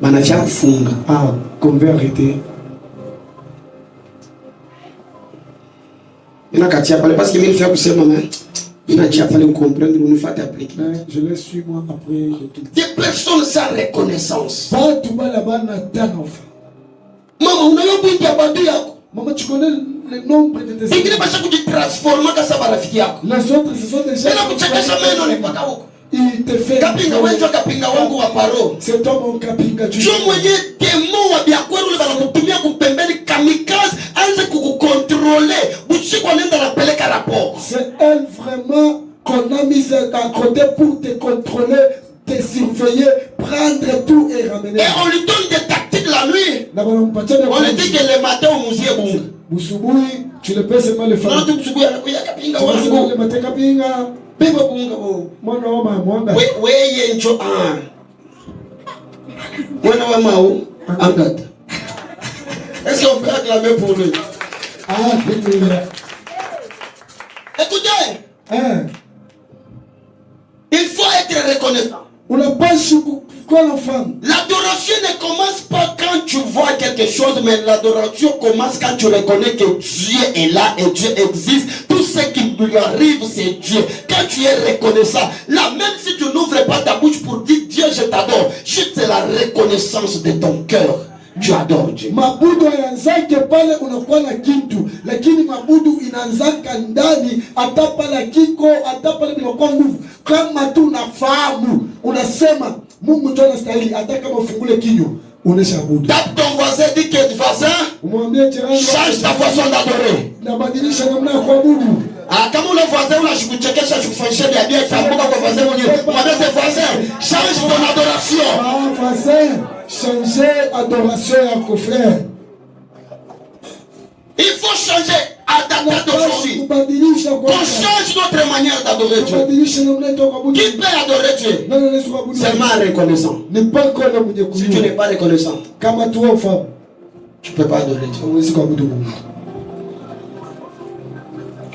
S1: Banafia kufunga.
S2: Ah, qu'on veut arrêter.
S1: Mina katia pale parce que mimi nifia kusema mais mina chia pale comprendre unifate appliquer.
S2: Je les suis moi après le tout.
S1: Des personnes sans reconnaissance.
S2: Pas tout bas là-bas n'a d'un enfant.
S1: Mama unayobingia badu yako.
S2: Maman, tu connais le nombre de tes
S1: Ingine basha kujitransforma kasa barafiki yako.
S2: Les autres, ce sont des gens.
S1: Bila kuchekesha meno ni paka huko.
S2: Il te fait.
S1: Kapinga wenjo kapinga wangu wa paro.
S2: C'est toi mon kapinga.
S1: Jo mwenye demo wa biakweru ule banakutumia kupembeni kamikaze anze kukukontrole. Buchiku anaenda napeleka rapport.
S2: C'est elle vraiment qu'on a mis à côté pour te contrôler, te surveiller, prendre tout et ramener.
S1: Et on lui donne des tactiques la nuit. On lui dit que le matin au musée bon.
S2: Busubuhi, tu le peux seulement le faire.
S1: Non, tu busubuhi anakuya kapinga
S2: Tu vas seulement
S1: wangu.
S2: le matin kapinga.
S1: Beba bunga bo.
S2: Mwana wama mwanga.
S1: We yenjo ah. Mwana wa mau angata. Est-ce qu'on peut acclamer pour lui?
S2: Ah, bien.
S1: Écoutez,
S2: Hein?
S1: il faut être reconnaissant.
S2: On n'a pas su quoi l'enfant.
S1: L'adoration ne commence pas quand tu vois quelque chose, mais l'adoration commence quand tu reconnais que Dieu est là et Dieu existe. Tout ce qui lui arrive, c'est Dieu. Quand tu es reconnaissant, là, même si tu n'ouvres pas ta bouche pour dire Dieu, je t'adore, juste la reconnaissance de ton cœur. Tu adores Dieu.
S2: Mabudu yanzake pale unakuwa na kitu, lakini mabudu inanzaka ndani, hata pale kiko, hata pale binakuwa nguvu. Kama tu unafahamu, unasema Mungu ndio anastahili, hata kama ufungule kinywa, unesha abudu.
S1: Tape ton voisin, dis que voisin,
S2: Umwambie jirani,
S1: change ta façon d'adorer.
S2: nabadilisha namna ya kuabudu.
S1: Ah, kama ule voisin unashikuchekesha shukufanyisha bien tambuka kwa voisin mwenyewe. Mwambie voisin, change ton adoration.
S2: Ah, voisin, changer adoration yako frère.
S1: Il faut changer à date d'aujourd'hui.
S2: Kubadilisha kwa
S1: On change notre manière d'adorer Dieu.
S2: kubadilisha namna ya kuabudu.
S1: Qui peut adorer Dieu?
S2: Nani anaweza kuabudu?
S1: Seulement reconnaissant.
S2: Ni pako na mwenye
S1: Si tu n'es
S2: kujua.
S1: pas reconnaissant,
S2: Kama tu ufahamu,
S1: tu ne peux pas adorer Dieu.
S2: huwezi kuabudu Mungu.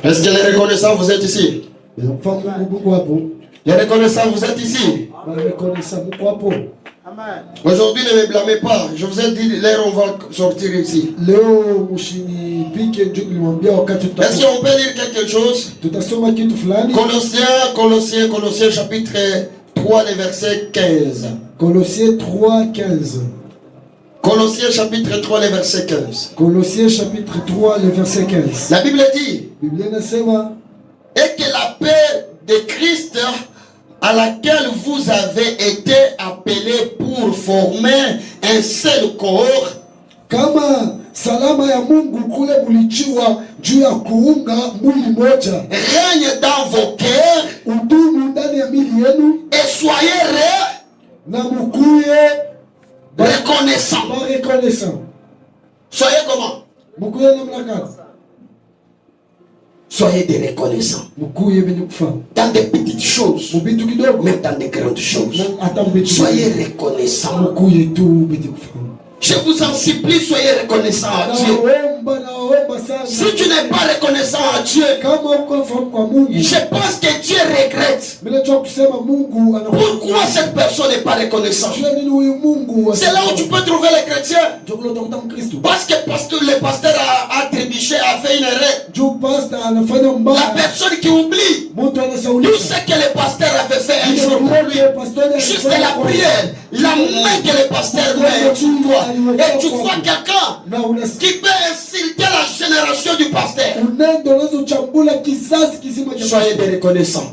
S1: Est-ce que les reconnaissants, vous êtes ici?
S2: Mfahamu Mungu hapo.
S1: Les reconnaissants, vous êtes ici?
S2: Wanarekonesa Mungu hapo.
S1: Aujourd'hui, ne me blâmez pas. Je vous ai dit l'heure, on va sortir ici.
S2: Leo mshinipike ndio nilimwambia wakati
S1: Est-ce qu'on peut lire quelque chose?
S2: tutasoma kitu fulani.
S1: Colossiens chapitre 3, le verset 15.
S2: Colossiens 3:15.
S1: Colossiens chapitre 3, le verset 15.
S2: Colossiens chapitre 3 le verset 15.
S1: La Bible dit,
S2: Biblia inasema
S1: et que la paix de Christ à laquelle vous avez été appelés pour former un seul corps,
S2: kama salama ya Mungu kule mulichiwa juu ya kuunga mwili moja,
S1: règne dans vos cœurs
S2: udumu ndani ya mili yenu,
S1: et soyez
S2: na mukuye
S1: reconnaissants.
S2: reconnaissant.
S1: Soyez comment?
S2: Mukuye namna gani?
S1: Soyez des reconnaissants.
S2: Mukuye benye kufahamu
S1: Dans des petites choses,
S2: mubitu kidogo,
S1: même dans des grandes choses.
S2: na hata mbitu.
S1: Soyez reconnaissants.
S2: Mukuye tu benye kufahamu.
S1: Je vous en supplie, soyez reconnaissants à Dieu.
S2: Naomba sana.
S1: Si tu n'es pas reconnaissant à Dieu,
S2: Kama uko fahamu kwa Mungu,
S1: je pense que Dieu regrette.
S2: bila tu kusema Mungu
S1: Pourquoi cette personne n'est pas reconnaissante?
S2: Jua nini huyu Mungu?
S1: C'est là où tu peux trouver les chrétiens.
S2: Ndio kule utakuta Mkristo.
S1: Parce que le pasteur a trébuché, a fait une erreur.
S2: Juu pastor anafanya
S1: La
S2: mbaya.
S1: personne qui oublie
S2: Mtu
S1: tout
S2: anasaulisha.
S1: ce que le pasteur avait fait un jour pour lui. Juste la prière, la main que le pasteur met sur toi. Et tu vois quelqu'un
S2: Na unasikia
S1: qui peut insulter la génération du pasteur.
S2: unendo unazochambula kisasi kizima cha
S1: Soyez des reconnaissants.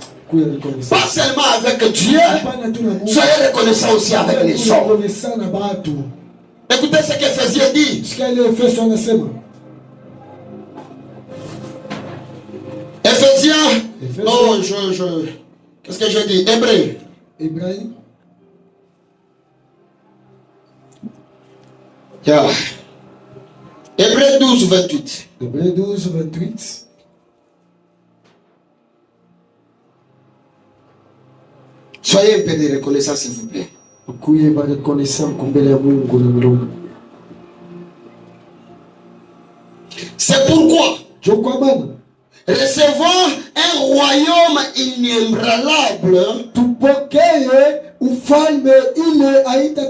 S1: Pas seulement avec Dieu, soyez reconnaissants aussi avec les hommes. Écoutez ce qu'Éphésiens dit. Éphésiens. Non, qu'est-ce que j'ai dit? Hébreu. Yeah. Hébreu 12, 28.
S2: Hébreu 12, 28.
S1: Soyez un peu de reconnaissance, s'il vous plaît. C'est pourquoi recevons un royaume inébranlable.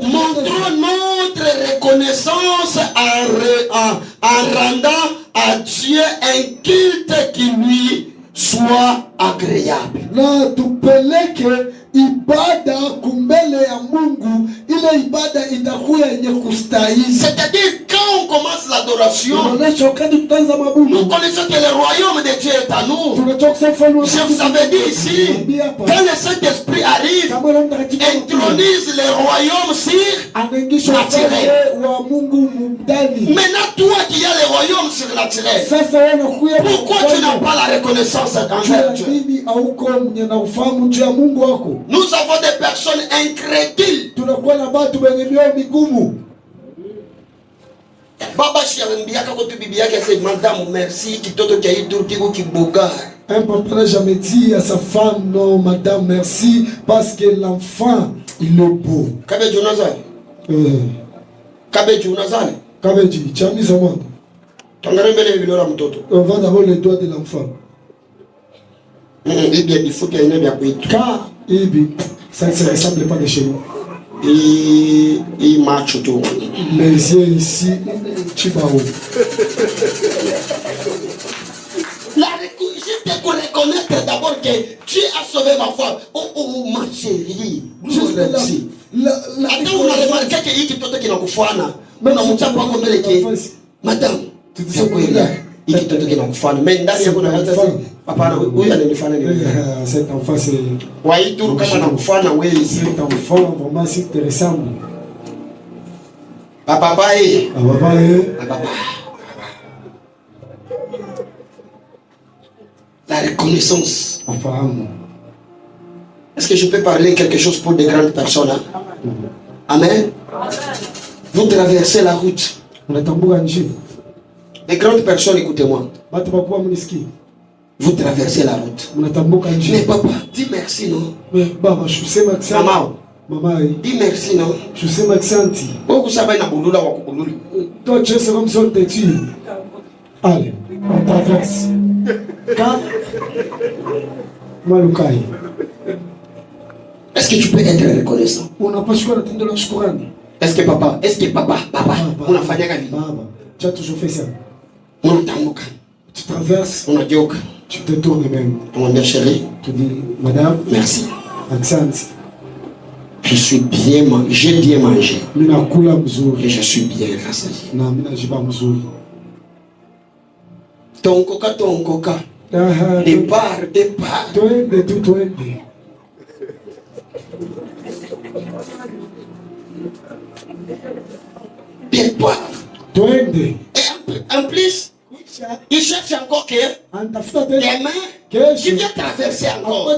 S1: Montrons notre reconnaissance en rendant à Dieu un culte qui lui soit agréable.
S2: Ibada kumbele ya Mungu, ile ibada itakuwa yenye kustahili.
S1: C'est-à-dire quand on commence l'adoration, nous
S2: connaissons que
S1: le royaume de Dieu est à nous. Je vous avais dit ici, quand le Saint-Esprit arrive, intronise le royaume sur la terre. Maintenant toi qui as le royaume sur la terre, pourquoi tu n'as pas la reconnaissance envers Dieu? Nous avons des personnes incrédules. Baba shiambiaka kwa bibi yake c'est madame merci kitoto cha iturtiko kiboga.
S2: Un papa n'a jamais dit à sa femme non madame merci parce que l'enfant il est beau.
S1: Kabe Jonathan. Kabe Jonathan.
S2: Kabe ji chami zaman.
S1: Tangare mbele bilora mtoto.
S2: On va d'abord les doigts de l'enfant.
S1: Il faut qu'il y ait bien kwetu.
S2: Car ça ne se ressemble pas de chez nous.
S1: Il marche tout.
S2: Les yeux ici, Chibao.
S1: Juste pour reconnaître d'abord que Dieu a sauvé ma femme. Oh, ma chérie. Juste là. Attends, on a remarqué que il kitoto kinakufana. Mna mchapa kwa mbele ke. Madame, tu te sens il kitoto kinakufana. Mais ndani yako na hata papa na huyu ananifana nini?
S2: Cet enfant c'est
S1: Waituru kama nakufana wewe
S2: cet enfant vraiment si te ressemble.
S1: Papa eh.
S2: Papa eh.
S1: Papa. La reconnaissance.
S2: Enfin.
S1: Est-ce que je peux parler quelque chose pour des grandes personnes? Hein? Amen. Vous traversez la route. Les grandes personnes, écoutez-moi. Vous traversez la route. Mais papa, dis merci, non?
S2: Maman,
S1: dis merci, non?
S2: Je sais m'accenti. Toi, tu es comme ça, tu es tué. Allez, on traverse. Car, Malukai.
S1: Est-ce que tu peux être reconnaissant?
S2: On n'a pas choisi de la Coran.
S1: Est-ce que papa, on a fait un
S2: Baba, tu as toujours fait ça.
S1: On a
S2: tu traverses,
S1: on a dit
S2: tu te tournes même.
S1: On dit chérie,
S2: tu dis madame,
S1: merci.
S2: Accent.
S1: Je suis bien mangé, j'ai bien mangé.
S2: Et
S1: je suis bien rassasié. Ton coca. Départ. Départ. Et en plus, il cherche encore que des mains qui viennent traverser encore.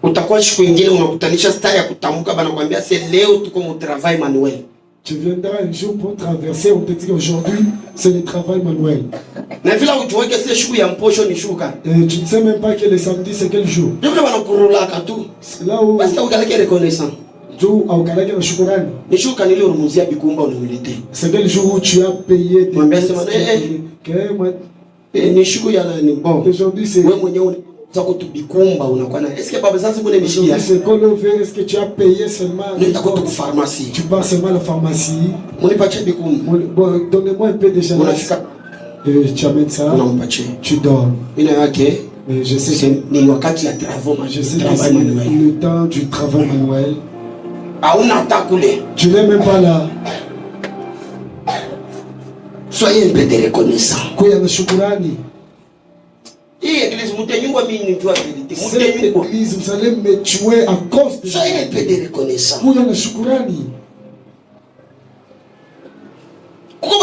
S1: Utakuwa siku ingine unakutanisha star ya kutamka banakwambia c'est leo tuko mu travail manuel.
S2: Tu viendras un jour pour traverser, on te dit qu'aujourd'hui c'est le travail manuel.
S1: Na vile ujue que c'est siku ya mposho ni shuka.
S2: Tu ne sais même pas que le samedi c'est quel jour.
S1: Ndio banakurula katu.
S2: Là où
S1: parce que ukaleke reconnaissant.
S2: Jour au kaleke na shukrani.
S1: Ni shuka nile urumuzia bikumba unamilete.
S2: C'est quel jour où tu as payé des
S1: ni siku ya ni bon.
S2: Aujourd'hui c'est
S1: wewe mwenyewe est-ce que pas ça
S2: c'est qu'on le fait, est-ce que tu as payé seulement
S1: pharmacie?
S2: Tu pars seulement à la pharmacie.
S1: Bon,
S2: donnez-moi un peu de jeunesse. Tu amènes ça. Tu dors. Mais je sais que c'est le temps du travail manuel. Tu n'es même pas là.
S1: Soyez un peu de reconnaissant.
S2: Kuya na shukurani.
S1: Cette église,
S2: vous allez me tuer à cause de...
S1: Soyez un peu de reconnaissant.
S2: Kuya na shukurani.
S1: Il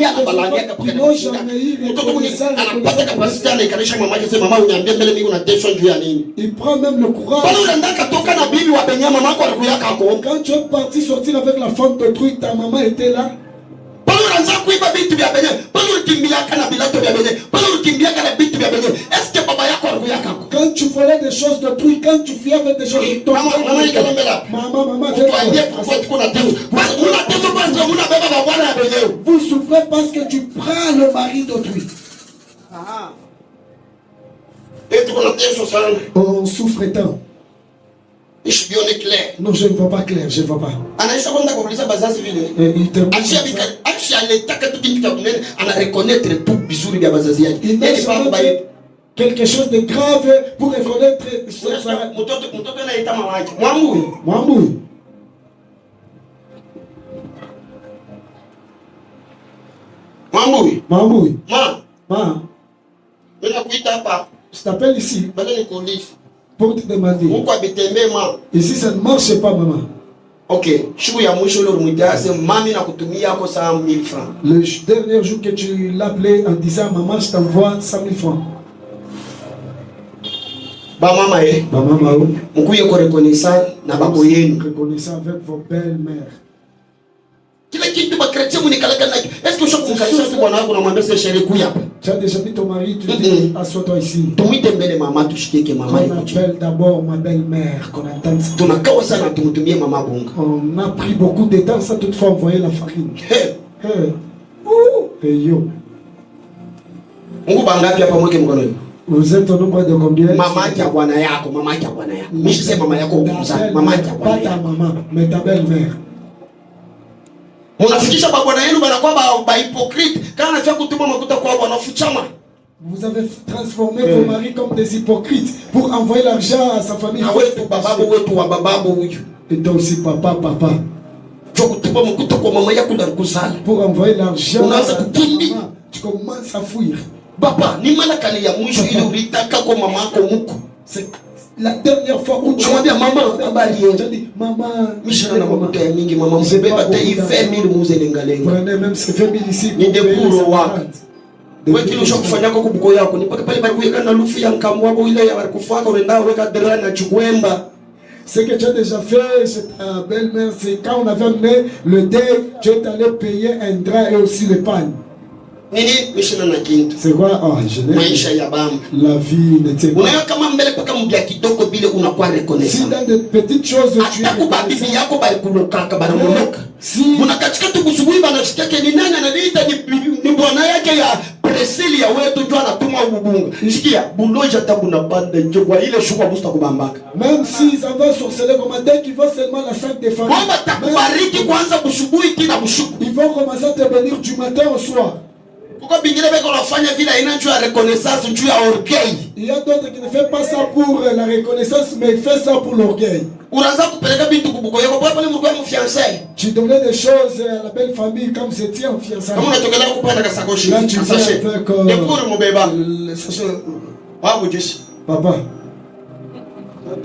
S1: y a même des gens qui n'ont il prend même le courage. Quand tu es parti sortir avec la femme d'autrui, ta maman était là. Quand tu volais des choses d'autrui, quand tu fuyais avec des choses de toi, maman, vous souffrez parce que tu prends le mari d'autrui. On souffre tant. Non, je ne vois pas clair, je ne vois pas. Il n'a jamais fait quelque chose de grave pour reconnaître. Mwambui. Ma. Je t'appelle ici pour te demander. Ici, ça ne marche pas, maman. Ok.
S2: Le dernier jour que tu l'appelais en disant maman, je t'envoie 100 000 francs.
S1: Maman, reconnaissant
S2: avec vos belles-mères.
S1: Est-ce que je peux
S2: tu as déjà mis ton mari, tu dis assois-toi ici. On appelle d'abord ma belle-mère, qu'on entende ça. On a pris beaucoup de temps sans toutefois envoyer la farine. Yo. Vous êtes au nombre de combien?
S1: Pas ta
S2: maman, mais ta belle-mère. Vous avez transformé vos maris comme des hypocrites pour envoyer l'argent à sa famille. Et toi aussi, papa. Pour envoyer l'argent à ta maman, tu commences à fuir. C'est la dernière fois où tu as dit maman, prenez même ces 20 000 ici. Ce que tu as déjà fait, c'est ta belle-mère, c'est quand on avait amené le deuil, tu es allé payer un drap et aussi le pain. C'est quoi? Oh, je n'ai la vie n'était pas. Si dans de petites choses tu es si même s'ils en vont sorceler comme dès qu'ils vont seulement la salle des familles, ils vont commencer à te bénir du matin au soir. Il y a d'autres qui ne font pas ça pour la reconnaissance, mais ils font ça pour l'orgueil. Tu donnais des choses à la belle famille comme c'était en fiançailles. Là, tu viens avec papa.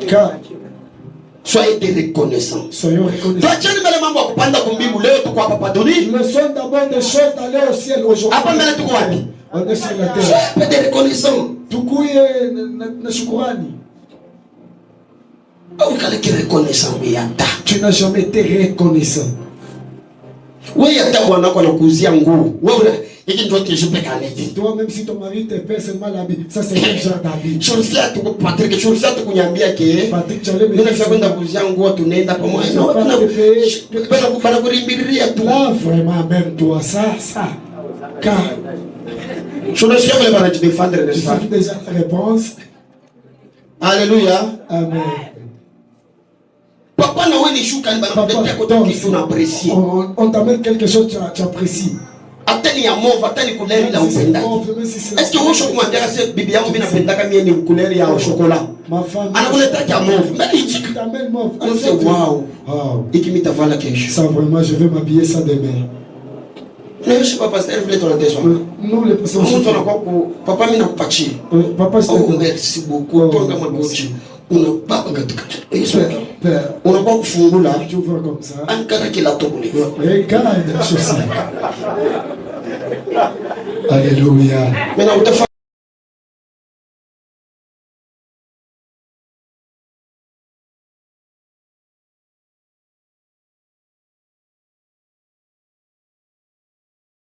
S2: Car
S1: soyez reconnaissants.
S2: Soyons reconnaissants. Nous sommes d'abord des choses d'aller au ciel aujourd'hui. On est sur la terre.
S1: Soyez reconnaissants.
S2: Tu n'as jamais été reconnaissant. Toi-même si ton mari te paie seulement l'habit, ça c'est quel genre d'habit? Patrick, tu allais me dire là vraiment même toi, ça. Car
S1: je défendre
S2: déjà la réponse.
S1: Alléluia.
S2: Amen.
S1: Papa,
S2: on t'amène quelque chose que tu apprécies.
S1: Est-ce que vous chocolat bibi yangu mimi napendaka mie ni couleur ya chocolat?
S2: Ma femme.
S1: Anakuleta kia mauve. Mais il dit que
S2: t'amène mauve.
S1: on fait waouh.
S2: Wow.
S1: Et qui m'y t'avala quelque chose.
S2: Ça vraiment, je vais m'habiller ça demain.
S1: Non, je sais pas parce qu'elle voulait ton attention.
S2: Non, les personnes.
S1: Papa m'a pas dit.
S2: Papa, je
S1: Oh, merci beaucoup. Toi, on m'a dit. On n'a pas
S2: Père.
S1: On n'a pas fondé là.
S2: Tu vois comme ça.
S1: Un cara qui l'a tombé.
S2: Regarde ceci. Alléluia.
S1: Maintenant, on te fait